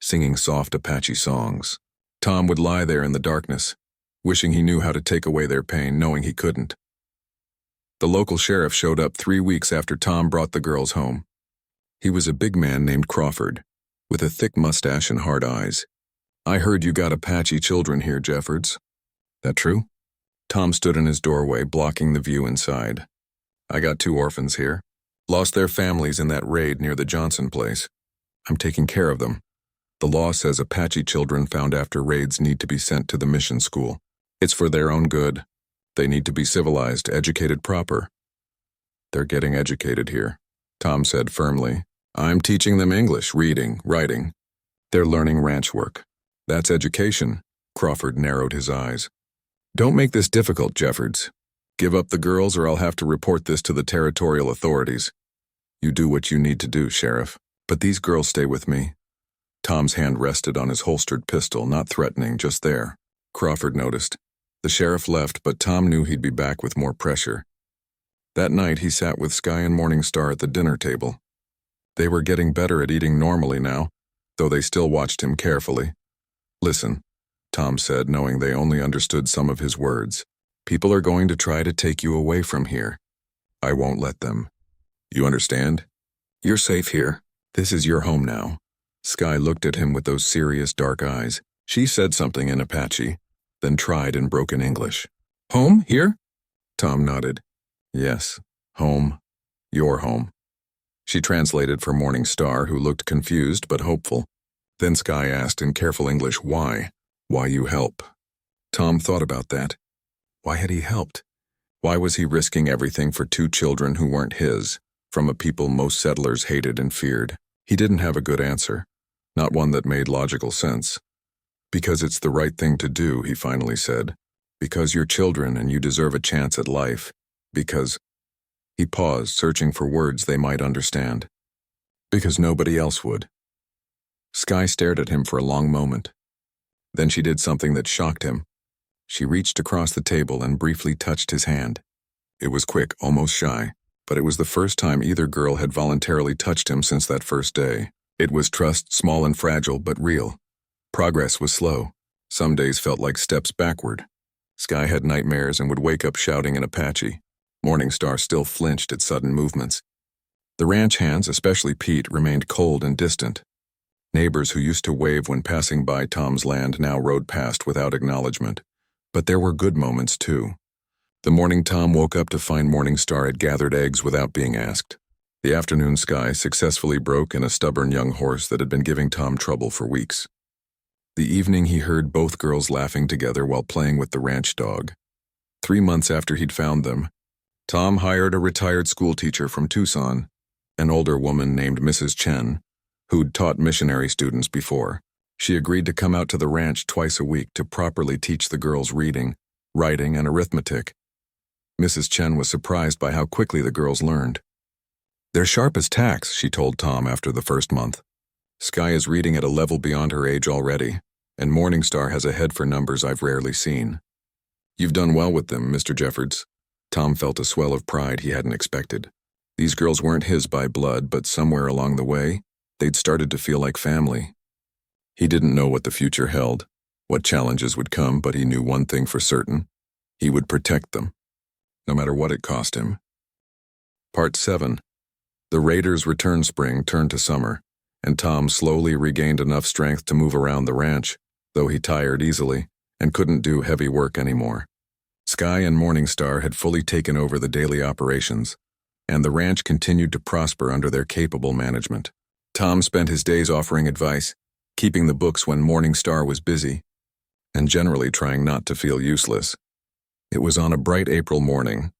singing soft Apache songs. Tom would lie there in the darkness, wishing he knew how to take away their pain, knowing he couldn't. The local sheriff showed up 3 weeks after Tom brought the girls home. He was a big man named Crawford, with a thick mustache and hard eyes. "I heard you got Apache children here, Jeffords. That true?" Tom stood in his doorway, blocking the view inside. "I got 2 orphans here. Lost their families in that raid near the Johnson place. I'm taking care of them. The law says Apache children found after raids need to be sent to the mission school. It's for their own good. They need to be civilized, educated proper." "They're getting educated here," Tom said firmly. "I'm teaching them English, reading, writing. They're learning ranch work. That's education." Crawford narrowed his eyes. "Don't make this difficult, Jeffords. Give up the girls or I'll have to report this to the territorial authorities. You do what you need to do, Sheriff. But these girls stay with me." Tom's hand rested on his holstered pistol, not threatening, just there. Crawford noticed. The sheriff left, but Tom knew he'd be back with more pressure. That night he sat with Sky and Morningstar at the dinner table. They were getting better at eating normally now, though they still watched him carefully. "Listen," Tom said, knowing they only understood some of his words. "People are going to try to take you away from here. I won't let them. You understand? You're safe here. This is your home now." Sky looked at him with those serious dark eyes. She said something in Apache, then tried in broken English. "Home? Here?" Tom nodded. "Yes, home. Your home." She translated for Morningstar, who looked confused but hopeful. Then Sky asked in careful English, "Why? Why you help?" Tom thought about that. Why had he helped? Why was he risking everything for 2 children who weren't his, from a people most settlers hated and feared? He didn't have a good answer, not one that made logical sense. "Because it's the right thing to do," he finally said. "Because you're children and you deserve a chance at life. Because—" He paused, searching for words they might understand. "Because nobody else would." Sky stared at him for a long moment. Then she did something that shocked him. She reached across the table and briefly touched his hand. It was quick, almost shy, but it was the first time either girl had voluntarily touched him since that first day. It was trust, small and fragile, but real. Progress was slow. Some days felt like steps backward. Sky had nightmares and would wake up shouting in Apache. Morningstar still flinched at sudden movements. The ranch hands, especially Pete, remained cold and distant. Neighbors who used to wave when passing by Tom's land now rode past without acknowledgement. But there were good moments, too. The morning Tom woke up to find Morningstar had gathered eggs without being asked. The afternoon Sky successfully broke in a stubborn young horse that had been giving Tom trouble for weeks. The evening he heard both girls laughing together while playing with the ranch dog. 3 months after he'd found them, Tom hired a retired schoolteacher from Tucson, an older woman named Mrs. Chen, who'd taught missionary students before. She agreed to come out to the ranch twice a week to properly teach the girls reading, writing, and arithmetic. Mrs. Chen was surprised by how quickly the girls learned. "They're sharp as tacks," she told Tom after the first month. "Sky is reading at a level beyond her age already, and Morningstar has a head for numbers I've rarely seen." "You've done well with them, Mr. Jeffords." Tom felt a swell of pride he hadn't expected. These girls weren't his by blood, but somewhere along the way, they'd started to feel like family. He didn't know what the future held, what challenges would come, but he knew one thing for certain. He would protect them, no matter what it cost him. Part 7. The Raiders' return spring turned to summer, and Tom slowly regained enough strength to move around the ranch, though he tired easily and couldn't do heavy work anymore. Sky and Morningstar had fully taken over the daily operations, and the ranch continued to prosper under their capable management. Tom spent his days offering advice, keeping the books when Morningstar was busy, and generally trying not to feel useless. It was on a bright April morning,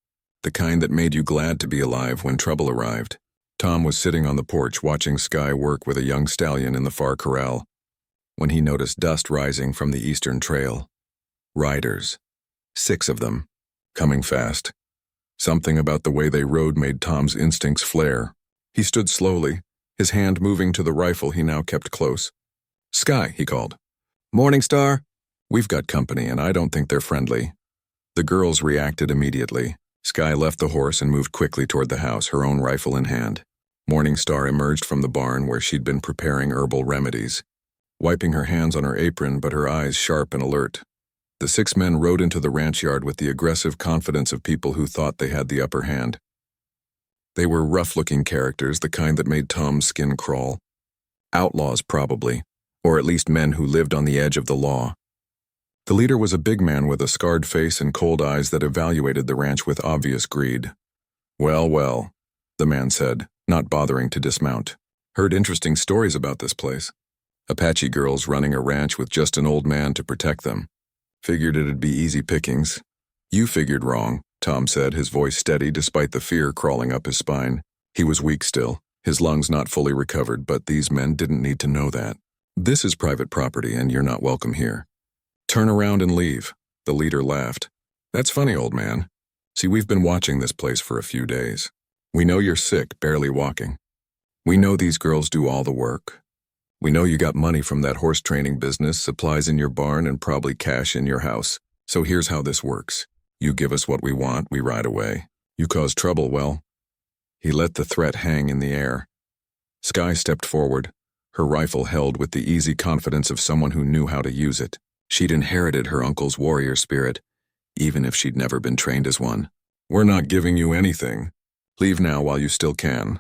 the kind that made you glad to be alive when trouble arrived. Tom was sitting on the porch watching Sky work with a young stallion in the far corral, when he noticed dust rising from the eastern trail. Riders. 6 of them. Coming fast. Something about the way they rode made Tom's instincts flare. He stood slowly, his hand moving to the rifle he now kept close. "Sky," he called. "Morningstar?" "We've got company, and I don't think they're friendly." The girls reacted immediately. Sky left the horse and moved quickly toward the house, her own rifle in hand. Morningstar emerged from the barn where she'd been preparing herbal remedies, wiping her hands on her apron but her eyes sharp and alert. The 6 men rode into the ranch yard with the aggressive confidence of people who thought they had the upper hand. They were rough-looking characters, the kind that made Tom's skin crawl. Outlaws, probably, or at least men who lived on the edge of the law. The leader was a big man with a scarred face and cold eyes that evaluated the ranch with obvious greed. "Well, well," the man said, not bothering to dismount. "Heard interesting stories about this place. Apache girls running a ranch with just an old man to protect them. Figured it'd be easy pickings." "You figured wrong," Tom said, his voice steady despite the fear crawling up his spine. He was weak still, his lungs not fully recovered, but these men didn't need to know that. "This is private property and you're not welcome here. Turn around and leave." The leader laughed. "That's funny, old man. See, we've been watching this place for a few days. We know you're sick, barely walking. We know these girls do all the work. We know you got money from that horse training business, supplies in your barn, and probably cash in your house. So here's how this works. You give us what we want, we ride away. You cause trouble, well." He let the threat hang in the air. Sky stepped forward, her rifle held with the easy confidence of someone who knew how to use it. She'd inherited her uncle's warrior spirit, even if she'd never been trained as one. "We're not giving you anything. Leave now while you still can."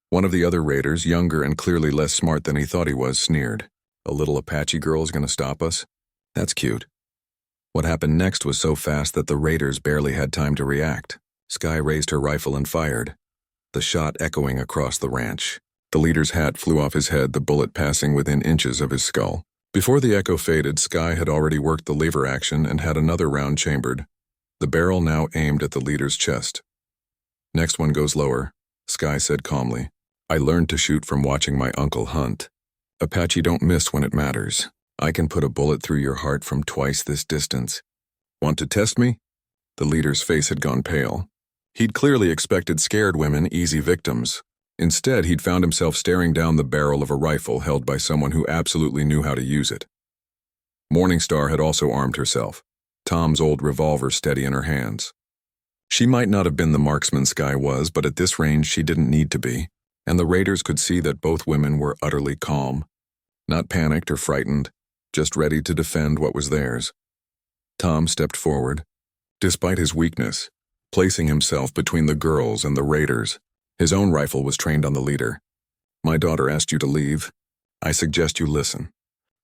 One of the other raiders, younger and clearly less smart than he thought he was, sneered. "A little Apache girl's gonna stop us? That's cute." What happened next was so fast that the raiders barely had time to react. Sky raised her rifle and fired, the shot echoing across the ranch. The leader's hat flew off his head, the bullet passing within inches of his skull. Before the echo faded, Sky had already worked the lever action and had another round chambered, the barrel now aimed at the leader's chest. "Next one goes lower," Sky said calmly. "I learned to shoot from watching my uncle hunt. Apache don't miss when it matters. I can put a bullet through your heart from twice this distance. Want to test me?" The leader's face had gone pale. He'd clearly expected scared women, easy victims. Instead, he'd found himself staring down the barrel of a rifle held by someone who absolutely knew how to use it. Morningstar had also armed herself, Tom's old revolver steady in her hands. She might not have been the marksman Sky was, but at this range she didn't need to be, and the raiders could see that both women were utterly calm, not panicked or frightened, just ready to defend what was theirs. Tom stepped forward, despite his weakness, placing himself between the girls and the raiders. His own rifle was trained on the leader. "My daughter asked you to leave. I suggest you listen.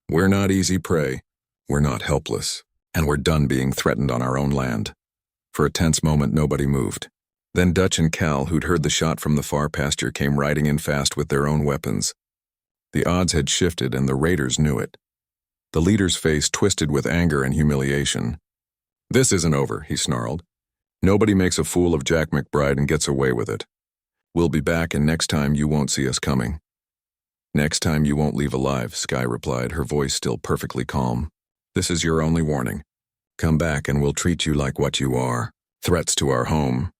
We're not easy prey. We're not helpless. And we're done being threatened on our own land." For a tense moment, nobody moved. Then Dutch and Cal, who'd heard the shot from the far pasture, came riding in fast with their own weapons. The odds had shifted, and the raiders knew it. The leader's face twisted with anger and humiliation. "This isn't over," he snarled. "Nobody makes a fool of Jack McBride and gets away with it. We'll be back, and next time you won't see us coming." "Next time you won't leave alive," Sky replied, her voice still perfectly calm. "This is your only warning. Come back and we'll treat you like what you are, threats to our home."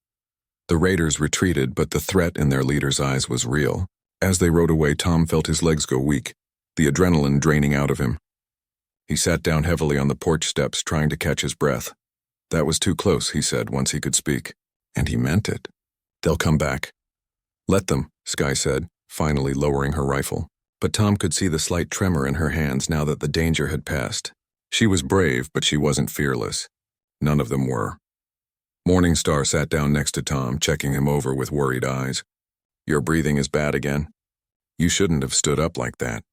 The raiders retreated, but the threat in their leader's eyes was real. As they rode away, Tom felt his legs go weak, the adrenaline draining out of him. He sat down heavily on the porch steps, trying to catch his breath. "That was too close," he said once he could speak. And he meant it. "They'll come back." "Let them," Sky said, finally lowering her rifle. But Tom could see the slight tremor in her hands now that the danger had passed. She was brave, but she wasn't fearless. None of them were. Morningstar sat down next to Tom, checking him over with worried eyes. "Your breathing is bad again. You shouldn't have stood up like that.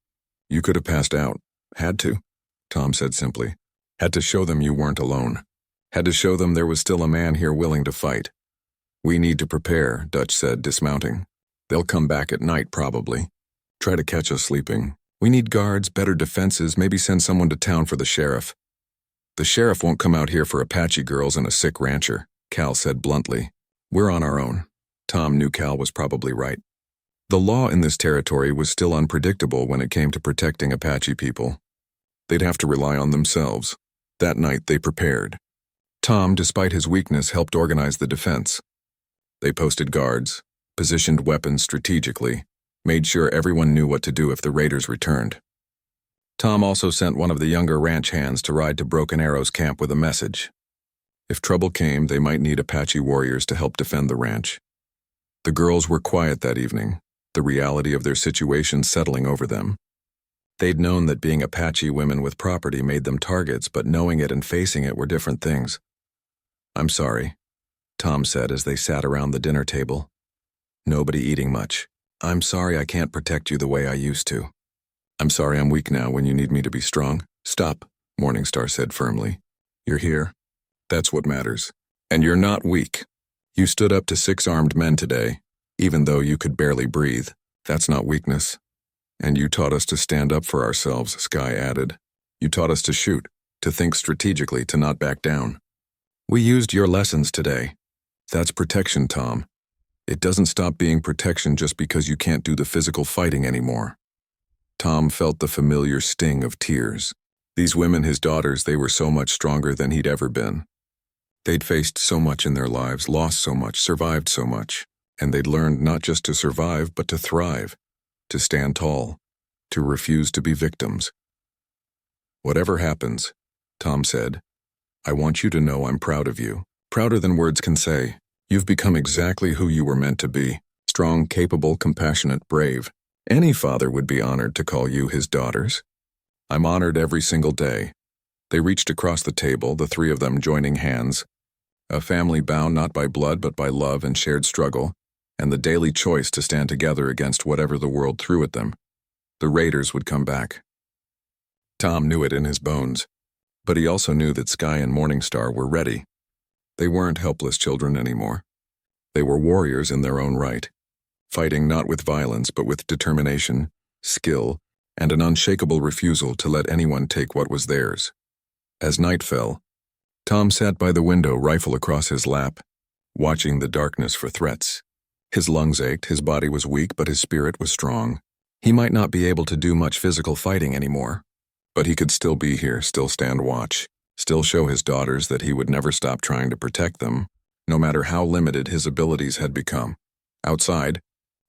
You could have passed out. Had to," Tom said simply. "Had to show them you weren't alone. Had to show them there was still a man here willing to fight." "We need to prepare," Dutch said, dismounting. "They'll come back at night, probably. Try to catch us sleeping. We need guards, better defenses, maybe send someone to town for the sheriff." "The sheriff won't come out here for Apache girls and a sick rancher," Cal said bluntly. "We're on our own." Tom knew Cal was probably right. The law in this territory was still unpredictable when it came to protecting Apache people. They'd have to rely on themselves. That night they prepared. Tom, despite his weakness, helped organize the defense. They posted guards, positioned weapons strategically, made sure everyone knew what to do if the raiders returned. Tom also sent one of the younger ranch hands to ride to Broken Arrow's camp with a message. If trouble came, they might need Apache warriors to help defend the ranch. The girls were quiet that evening, the reality of their situation settling over them. They'd known that being Apache women with property made them targets, but knowing it and facing it were different things. "I'm sorry," Tom said as they sat around the dinner table. Nobody eating much. "I'm sorry I can't protect you the way I used to. I'm sorry I'm weak now when you need me to be strong." "Stop," Morningstar said firmly. "You're here. That's what matters. And you're not weak. You stood up to 6 armed men today, even though you could barely breathe. That's not weakness. And you taught us to stand up for ourselves," Sky added. "You taught us to shoot, to think strategically, to not back down. We used your lessons today. That's protection, Tom. It doesn't stop being protection just because you can't do the physical fighting anymore." Tom felt the familiar sting of tears. These women, his daughters, they were so much stronger than he'd ever been. They'd faced so much in their lives, lost so much, survived so much, and they'd learned not just to survive, but to thrive, to stand tall, to refuse to be victims. "Whatever happens," Tom said, "I want you to know I'm proud of you, prouder than words can say. You've become exactly who you were meant to be, strong, capable, compassionate, brave. Any father would be honored to call you his daughters. I'm honored every single day." They reached across the table, the 3 of them joining hands. A family bound not by blood but by love and shared struggle, and the daily choice to stand together against whatever the world threw at them. The raiders would come back. Tom knew it in his bones, but he also knew that Sky and Morningstar were ready. They weren't helpless children anymore. They were warriors in their own right, fighting not with violence but with determination, skill, and an unshakable refusal to let anyone take what was theirs. As night fell, Tom sat by the window, rifle across his lap, watching the darkness for threats. His lungs ached, his body was weak, but his spirit was strong. He might not be able to do much physical fighting anymore, but he could still be here, still stand watch, still show his daughters that he would never stop trying to protect them, no matter how limited his abilities had become. Outside,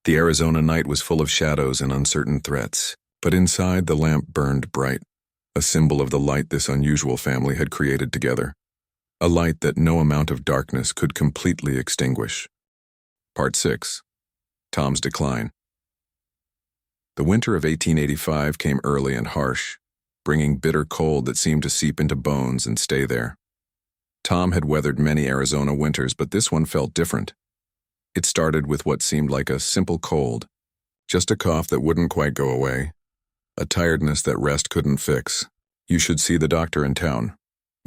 the Arizona night was full of shadows and uncertain threats, but inside the lamp burned bright, a symbol of the light this unusual family had created together. a light that no amount of darkness could completely extinguish. Part 6. Tom's Decline. The winter of 1885 came early and harsh, bringing bitter cold that seemed to seep into bones and stay there. Tom had weathered many Arizona winters, but this one felt different. It started with what seemed like a simple cold, just a cough that wouldn't quite go away, a tiredness that rest couldn't fix. "You should see the doctor in town,"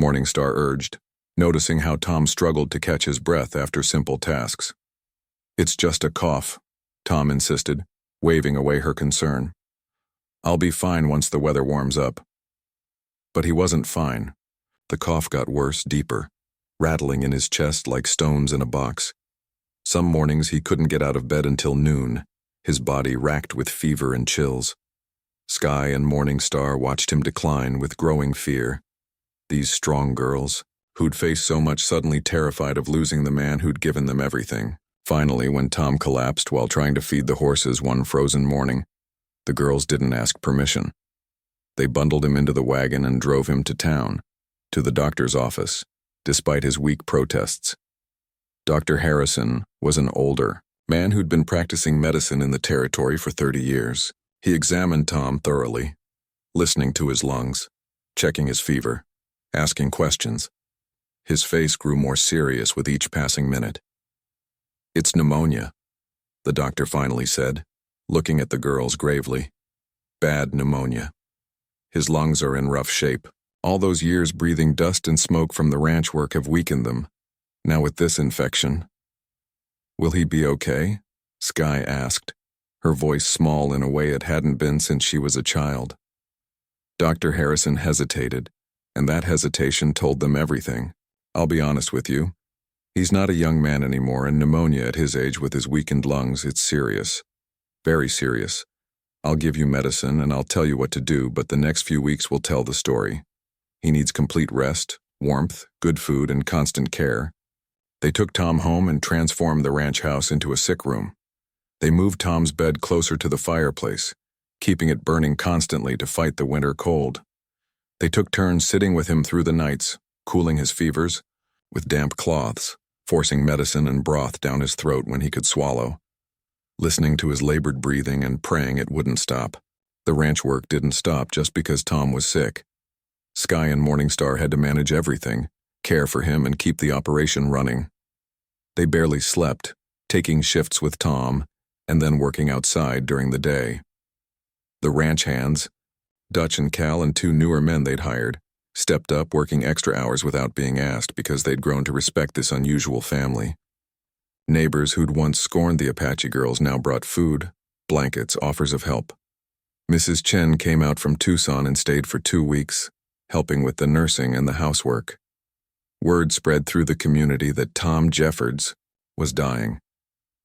Morningstar urged, noticing how Tom struggled to catch his breath after simple tasks. "It's just a cough," Tom insisted, waving away her concern. "I'll be fine once the weather warms up." But he wasn't fine. The cough got worse, deeper, rattling in his chest like stones in a box. Some mornings he couldn't get out of bed until noon, his body racked with fever and chills. Sky and Morningstar watched him decline with growing fear. These strong girls, who'd faced so much, suddenly terrified of losing the man who'd given them everything. Finally, when Tom collapsed while trying to feed the horses one frozen morning, the girls didn't ask permission. They bundled him into the wagon and drove him to town, to the doctor's office, despite his weak protests. Dr. Harrison was an older man who'd been practicing medicine in the territory for 30 years. He examined Tom thoroughly, listening to his lungs, checking his fever, asking questions. His face grew more serious with each passing minute. "It's pneumonia," the doctor finally said, looking at the girls gravely. "Bad pneumonia. His lungs are in rough shape. All those years breathing dust and smoke from the ranch work have weakened them. Now with this infection." "Will he be okay?" Sky asked, her voice small in a way it hadn't been since she was a child. Dr. Harrison hesitated, and that hesitation told them everything. "I'll be honest with you. He's not a young man anymore, and pneumonia at his age with his weakened lungs, it's serious. Very serious. I'll give you medicine and I'll tell you what to do, but the next few weeks will tell the story. He needs complete rest, warmth, good food, and constant care." They took Tom home and transformed the ranch house into a sick room. They moved Tom's bed closer to the fireplace, keeping it burning constantly to fight the winter cold. They took turns sitting with him through the nights, cooling his fevers with damp cloths, forcing medicine and broth down his throat when he could swallow, listening to his labored breathing and praying it wouldn't stop. The ranch work didn't stop just because Tom was sick. Sky and Morningstar had to manage everything, care for him and keep the operation running. They barely slept, taking shifts with Tom and then working outside during the day. The ranch hands, Dutch and Cal and 2 newer men they'd hired, stepped up working extra hours without being asked because they'd grown to respect this unusual family. Neighbors who'd once scorned the Apache girls now brought food, blankets, offers of help. Mrs. Chen came out from Tucson and stayed for 2 weeks, helping with the nursing and the housework. Word spread through the community that Tom Jeffords was dying,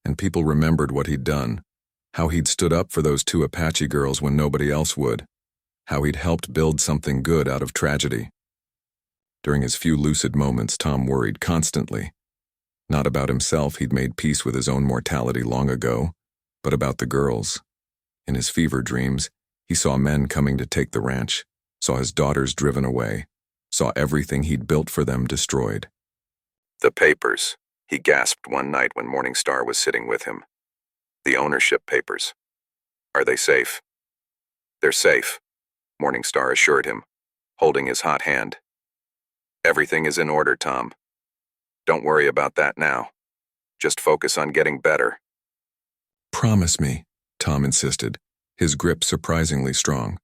and people remembered what he'd done, how he'd stood up for those 2 Apache girls when nobody else would, how he'd helped build something good out of tragedy. During his few lucid moments, Tom worried constantly. Not about himself, he'd made peace with his own mortality long ago, but about the girls. In his fever dreams, he saw men coming to take the ranch, saw his daughters driven away, saw everything he'd built for them destroyed. "The papers," he gasped one night when Morningstar was sitting with him. "The ownership papers. Are they safe?" "They're safe," Morningstar assured him, holding his hot hand. "Everything is in order, Tom. Don't worry about that now. Just focus on getting better." "Promise me," Tom insisted, his grip surprisingly strong.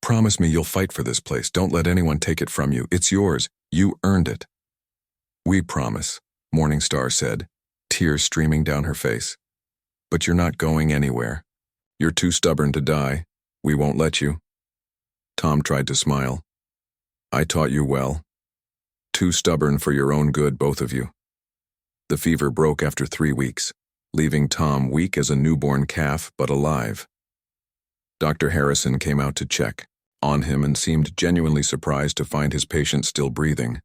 "Promise me you'll fight for this place. Don't let anyone take it from you. It's yours. You earned it." "We promise," Morningstar said, tears streaming down her face. "But you're not going anywhere. You're too stubborn to die. We won't let you." Tom tried to smile. "I taught you well. Too stubborn for your own good, both of you." The fever broke after 3 weeks, leaving Tom weak as a newborn calf but alive. Dr. Harrison came out to check on him and seemed genuinely surprised to find his patient still breathing.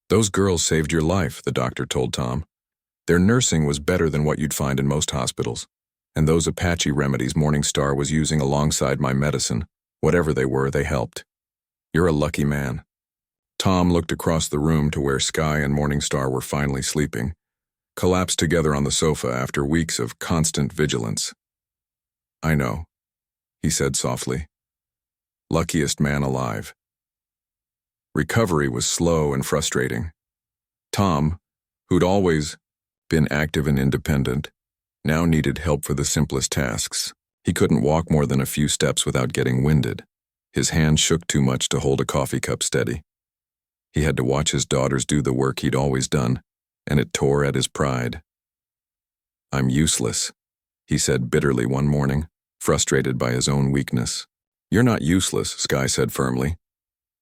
"Those girls saved your life," the doctor told Tom. "Their nursing was better than what you'd find in most hospitals, and those Apache remedies Morningstar was using alongside my medicine, whatever they were, they helped. You're a lucky man." Tom looked across the room to where Sky and Morningstar were finally sleeping, collapsed together on the sofa after weeks of constant vigilance. "I know," he said softly. "Luckiest man alive." Recovery was slow and frustrating. Tom, who'd always been active and independent, now needed help for the simplest tasks. He couldn't walk more than a few steps without getting winded. His hands shook too much to hold a coffee cup steady. He had to watch his daughters do the work he'd always done, and it tore at his pride. "I'm useless," he said bitterly one morning, frustrated by his own weakness. "You're not useless," Sky said firmly.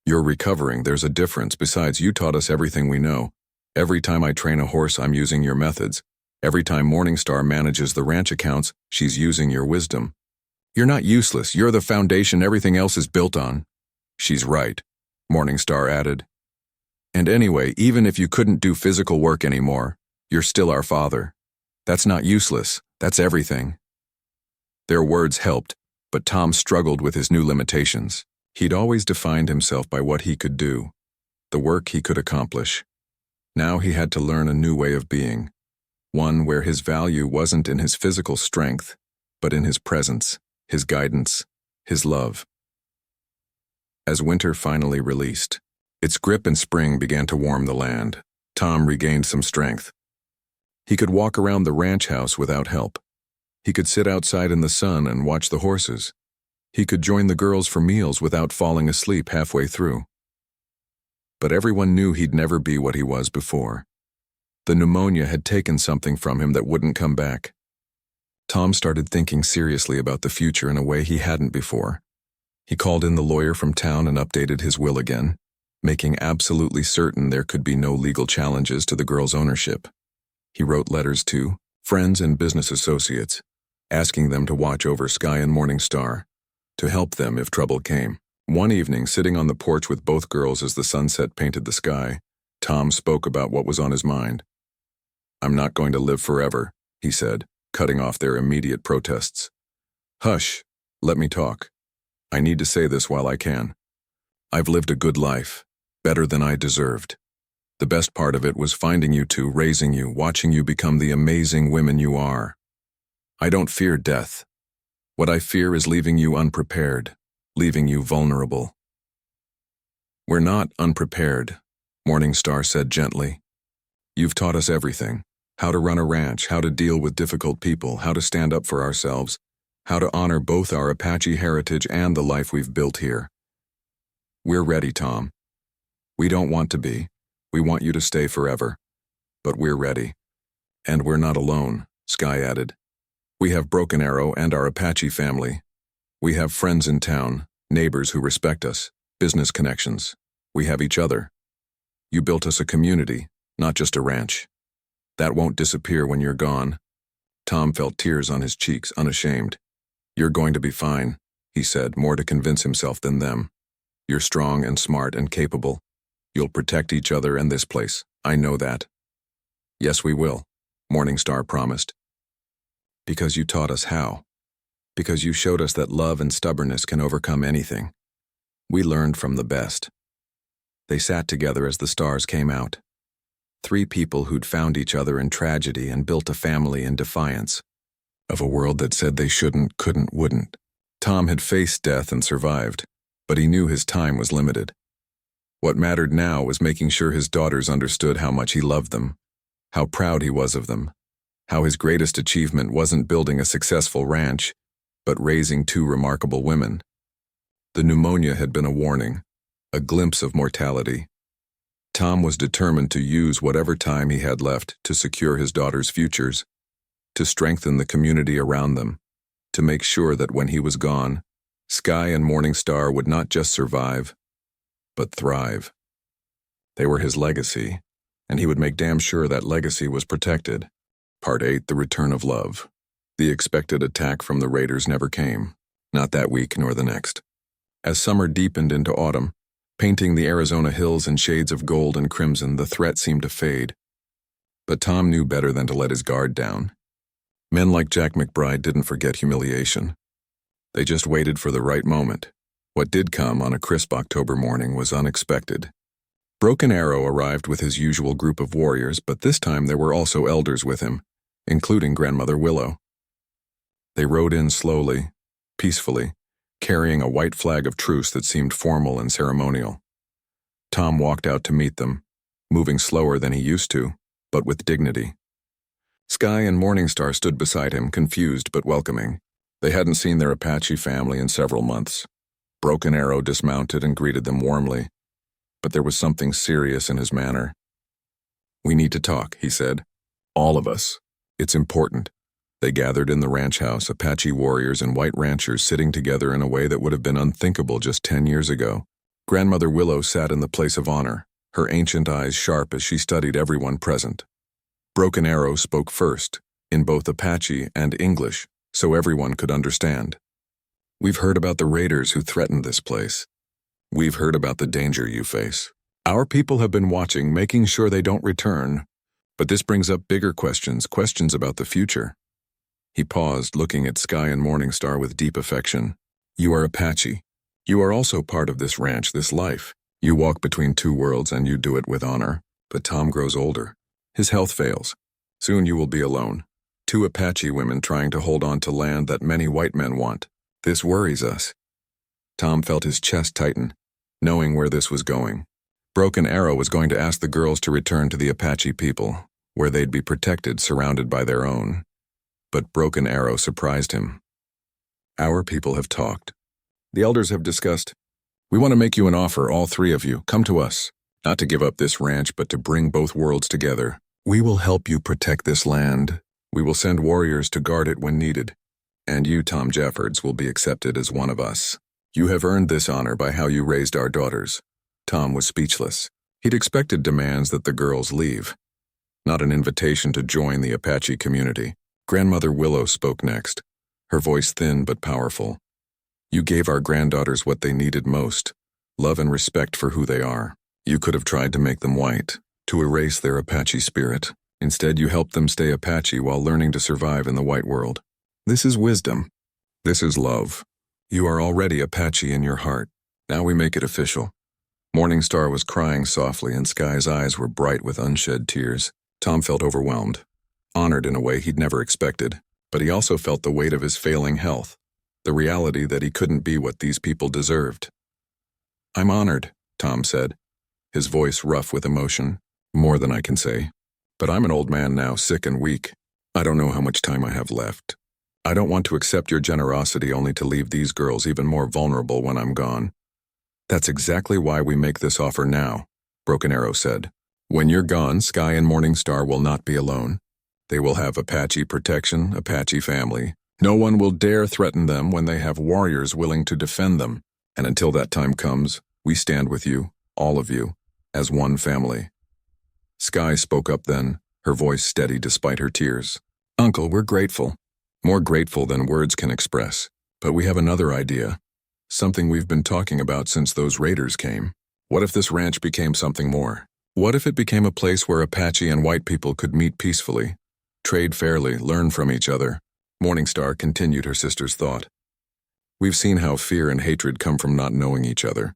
"You're recovering. There's a difference. Besides, you taught us everything we know. Every time I train a horse, I'm using your methods. Every time Morningstar manages the ranch accounts, she's using your wisdom. You're not useless. You're the foundation everything else is built on." "She's right," Morningstar added. "And anyway, even if you couldn't do physical work anymore, you're still our father. That's not useless. That's everything." Their words helped, but Tom struggled with his new limitations. He'd always defined himself by what he could do, the work he could accomplish. Now he had to learn a new way of being, one where his value wasn't in his physical strength, but in his presence, his guidance, his love. As winter finally released, its grip and spring began to warm the land. Tom regained some strength. He could walk around the ranch house without help. He could sit outside in the sun and watch the horses. He could join the girls for meals without falling asleep halfway through. But everyone knew he'd never be what he was before. The pneumonia had taken something from him that wouldn't come back. Tom started thinking seriously about the future in a way he hadn't before. He called in the lawyer from town and updated his will again, making absolutely certain there could be no legal challenges to the girls' ownership. He wrote letters to friends and business associates, asking them to watch over Sky and Morningstar, to help them if trouble came. One evening, sitting on the porch with both girls as the sunset painted the sky, Tom spoke about what was on his mind. "I'm not going to live forever," he said, cutting off their immediate protests. "Hush, let me talk. I need to say this while I can. I've lived a good life, better than I deserved. The best part of it was finding you two, raising you, watching you become the amazing women you are. I don't fear death. What I fear is leaving you unprepared, leaving you vulnerable." "We're not unprepared," Morningstar said gently. "You've taught us everything. How to run a ranch, how to deal with difficult people, how to stand up for ourselves, how to honor both our Apache heritage and the life we've built here. We're ready, Tom. We don't want to be. We want you to stay forever. But we're ready. And we're not alone," Sky added. "We have Broken Arrow and our Apache family. We have friends in town, neighbors who respect us, business connections. We have each other. You built us a community, not just a ranch. That won't disappear when you're gone." Tom felt tears on his cheeks, unashamed. "You're going to be fine," he said, more to convince himself than them. "You're strong and smart and capable. You'll protect each other and this place. I know that." "Yes, we will," Morningstar promised. "Because you taught us how. Because you showed us that love and stubbornness can overcome anything. We learned from the best." They sat together as the stars came out. Three people who'd found each other in tragedy and built a family in defiance of a world that said they shouldn't, couldn't, wouldn't. Tom had faced death and survived, but he knew his time was limited. What mattered now was making sure his daughters understood how much he loved them, how proud he was of them, how his greatest achievement wasn't building a successful ranch, but raising two remarkable women. The pneumonia had been a warning, a glimpse of mortality. Tom was determined to use whatever time he had left to secure his daughters' futures, to strengthen the community around them, to make sure that when he was gone, Sky and Morningstar would not just survive, but thrive. They were his legacy, and he would make damn sure that legacy was protected. Part 8, The Return of Love. The expected attack from the raiders never came, not that week nor the next. As summer deepened into autumn, painting the Arizona hills in shades of gold and crimson, the threat seemed to fade. But Tom knew better than to let his guard down. Men like Jack McBride didn't forget humiliation. They just waited for the right moment. What did come on a crisp October morning was unexpected. Broken Arrow arrived with his usual group of warriors, but this time there were also elders with him, including Grandmother Willow. They rode in slowly, peacefully, carrying a white flag of truce that seemed formal and ceremonial. Tom walked out to meet them, moving slower than he used to, but with dignity. Sky and Morningstar stood beside him, confused but welcoming. They hadn't seen their Apache family in several months. Broken Arrow dismounted and greeted them warmly, but there was something serious in his manner. "We need to talk," he said. "All of us. It's important." They gathered in the ranch house, Apache warriors and white ranchers sitting together in a way that would have been unthinkable just 10 years ago. Grandmother Willow sat in the place of honor, her ancient eyes sharp as she studied everyone present. Broken Arrow spoke first, in both Apache and English, so everyone could understand. "We've heard about the raiders who threatened this place. We've heard about the danger you face. Our people have been watching, making sure they don't return. But this brings up bigger questions about the future." He paused, looking at Sky and Morningstar with deep affection. "You are Apache. You are also part of this ranch, this life. You walk between two worlds and you do it with honor. But Tom grows older. His health fails. Soon you will be alone. Two Apache women trying to hold on to land that many white men want. This worries us." Tom felt his chest tighten, knowing where this was going. Broken Arrow was going to ask the girls to return to the Apache people, where they'd be protected, surrounded by their own. But Broken Arrow surprised him. "Our people have talked. The elders have discussed. We want to make you an offer, all three of you. Come to us. Not to give up this ranch, but to bring both worlds together. We will help you protect this land. We will send warriors to guard it when needed. And you, Tom Jeffords, will be accepted as one of us. You have earned this honor by how you raised our daughters." Tom was speechless. He'd expected demands that the girls leave, not an invitation to join the Apache community. Grandmother Willow spoke next, her voice thin but powerful. "You gave our granddaughters what they needed most, love and respect for who they are. You could have tried to make them white, to erase their Apache spirit. Instead, you helped them stay Apache while learning to survive in the white world. This is wisdom. This is love. You are already Apache in your heart. Now we make it official." Morningstar was crying softly, and Sky's eyes were bright with unshed tears. Tom felt overwhelmed, honored in a way he'd never expected, but he also felt the weight of his failing health, the reality that he couldn't be what these people deserved. "I'm honored," Tom said, his voice rough with emotion. "More than I can say. But I'm an old man now, sick and weak. I don't know how much time I have left. I don't want to accept your generosity only to leave these girls even more vulnerable when I'm gone." "That's exactly why we make this offer now," Broken Arrow said. "When you're gone, Sky and Morningstar will not be alone. They will have Apache protection, Apache family. No one will dare threaten them when they have warriors willing to defend them. And until that time comes, we stand with you, all of you, as one family." Sky spoke up then, her voice steady despite her tears. "Uncle, we're grateful. More grateful than words can express. But we have another idea. Something we've been talking about since those raiders came. What if this ranch became something more? What if it became a place where Apache and white people could meet peacefully, trade fairly, learn from each other?" Morningstar continued her sister's thought. "We've seen how fear and hatred come from not knowing each other.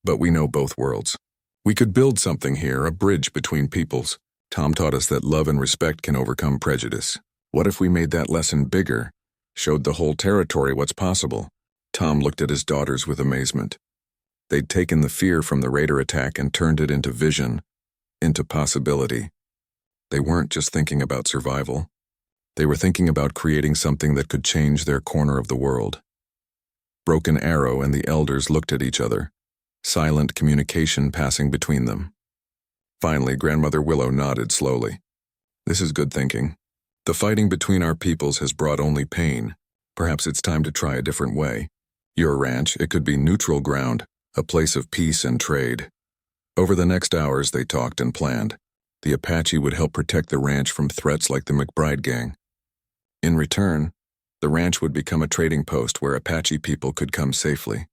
But we know both worlds. We could build something here, a bridge between peoples. Tom taught us that love and respect can overcome prejudice. What if we made that lesson bigger, showed the whole territory what's possible?" Tom looked at his daughters with amazement. They'd taken the fear from the raider attack and turned it into vision, into possibility. They weren't just thinking about survival. They were thinking about creating something that could change their corner of the world. Broken Arrow and the elders looked at each other, silent communication passing between them. Finally, Grandmother Willow nodded slowly. "This is good thinking. The fighting between our peoples has brought only pain. Perhaps it's time to try a different way. Your ranch, it could be neutral ground, a place of peace and trade." Over the next hours, they talked and planned. The Apache would help protect the ranch from threats like the McBride gang. In return, the ranch would become a trading post where Apache people could come safely,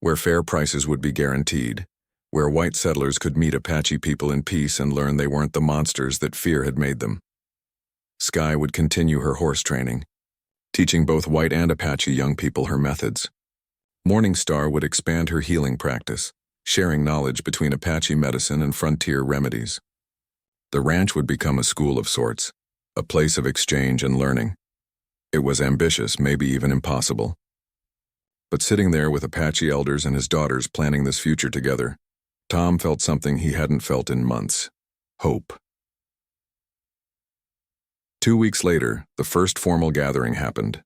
where fair prices would be guaranteed, where white settlers could meet Apache people in peace and learn they weren't the monsters that fear had made them. Sky would continue her horse training, teaching both white and Apache young people her methods. Morningstar would expand her healing practice, sharing knowledge between Apache medicine and frontier remedies. The ranch would become a school of sorts, a place of exchange and learning. It was ambitious, maybe even impossible. But sitting there with Apache elders and his daughters planning this future together, Tom felt something he hadn't felt in months: hope. 2 weeks later, the first formal gathering happened.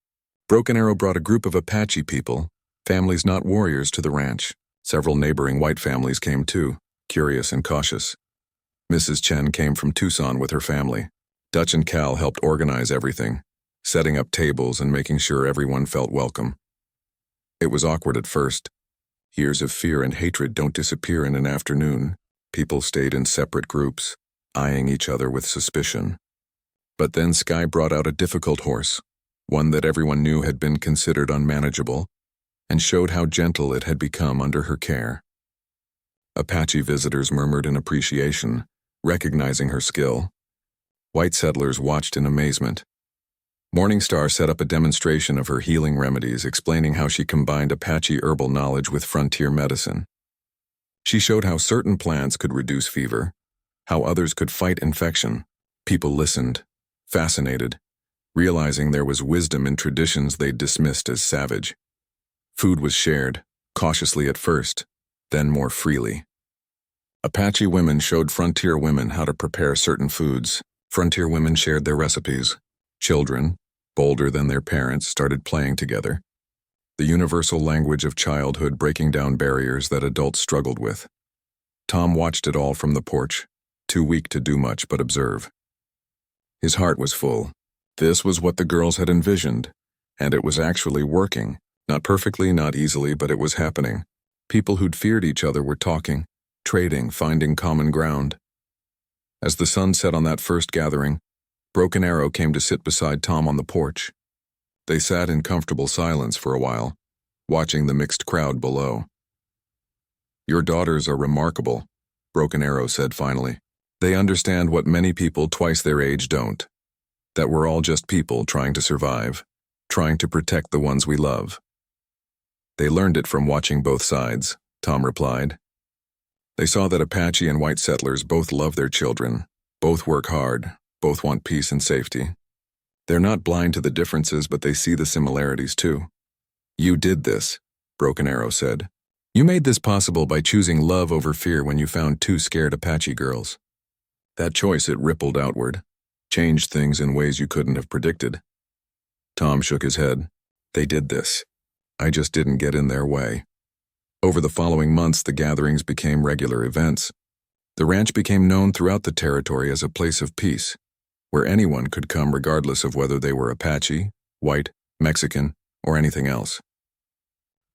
Broken Arrow brought a group of Apache people, families not warriors, to the ranch. Several neighboring white families came too, curious and cautious. Mrs. Chen came from Tucson with her family. Dutch and Cal helped organize everything, setting up tables and making sure everyone felt welcome. It was awkward at first. Years of fear and hatred don't disappear in an afternoon. People stayed in separate groups, eyeing each other with suspicion. But then Sky brought out a difficult horse, one that everyone knew had been considered unmanageable, and showed how gentle it had become under her care. Apache visitors murmured in appreciation, recognizing her skill. White settlers watched in amazement. Morningstar set up a demonstration of her healing remedies, explaining how she combined Apache herbal knowledge with frontier medicine. She showed how certain plants could reduce fever, how others could fight infection. People listened, fascinated, realizing there was wisdom in traditions they'd dismissed as savage. Food was shared, cautiously at first, then more freely. Apache women showed frontier women how to prepare certain foods. Frontier women shared their recipes. Children, bolder than their parents, started playing together. The universal language of childhood breaking down barriers that adults struggled with. Tom watched it all from the porch, too weak to do much but observe. His heart was full. This was what the girls had envisioned, and it was actually working. Not perfectly, not easily, but it was happening. People who'd feared each other were talking, trading, finding common ground. As the sun set on that first gathering, Broken Arrow came to sit beside Tom on the porch. They sat in comfortable silence for a while, watching the mixed crowd below. "Your daughters are remarkable," Broken Arrow said finally. "They understand what many people twice their age don't. That we're all just people trying to survive, trying to protect the ones we love." "They learned it from watching both sides," Tom replied. They saw that Apache and white settlers both love their children, both work hard, both want peace and safety. They're not blind to the differences, but they see the similarities too. "You did this," Broken Arrow said. "You made this possible by choosing love over fear when you found two scared Apache girls. That choice, it rippled outward, changed things in ways you couldn't have predicted." Tom shook his head. "They did this. I just didn't get in their way." Over the following months, the gatherings became regular events. The ranch became known throughout the territory as a place of peace, where anyone could come regardless of whether they were Apache, white, Mexican, or anything else.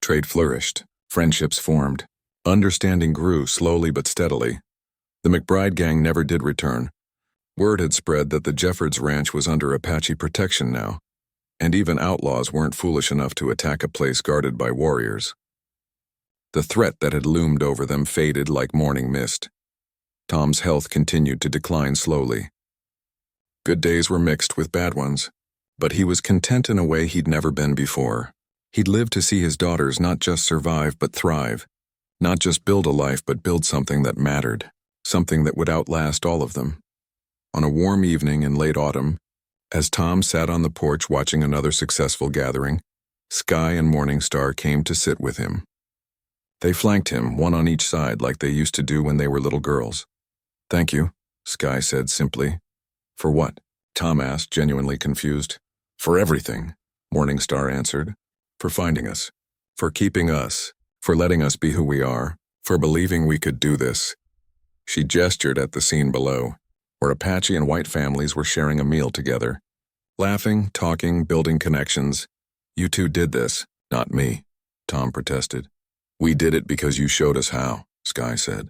Trade flourished, friendships formed, understanding grew slowly but steadily. The McBride gang never did return. Word had spread that the Jeffords Ranch was under Apache protection now, and even outlaws weren't foolish enough to attack a place guarded by warriors. The threat that had loomed over them faded like morning mist. Tom's health continued to decline slowly. Good days were mixed with bad ones, but he was content in a way he'd never been before. He'd lived to see his daughters not just survive but thrive, not just build a life but build something that mattered, something that would outlast all of them. On a warm evening in late autumn, as Tom sat on the porch watching another successful gathering, Sky and Morningstar came to sit with him. They flanked him, one on each side like they used to do when they were little girls. "Thank you," Sky said simply. "For what?" Tom asked, genuinely confused. "For everything," Morningstar answered. "For finding us, for keeping us, for letting us be who we are, for believing we could do this." She gestured at the scene below, where Apache and white families were sharing a meal together. Laughing, talking, building connections. "You two did this, not me," Tom protested. "We did it because you showed us how," Sky said.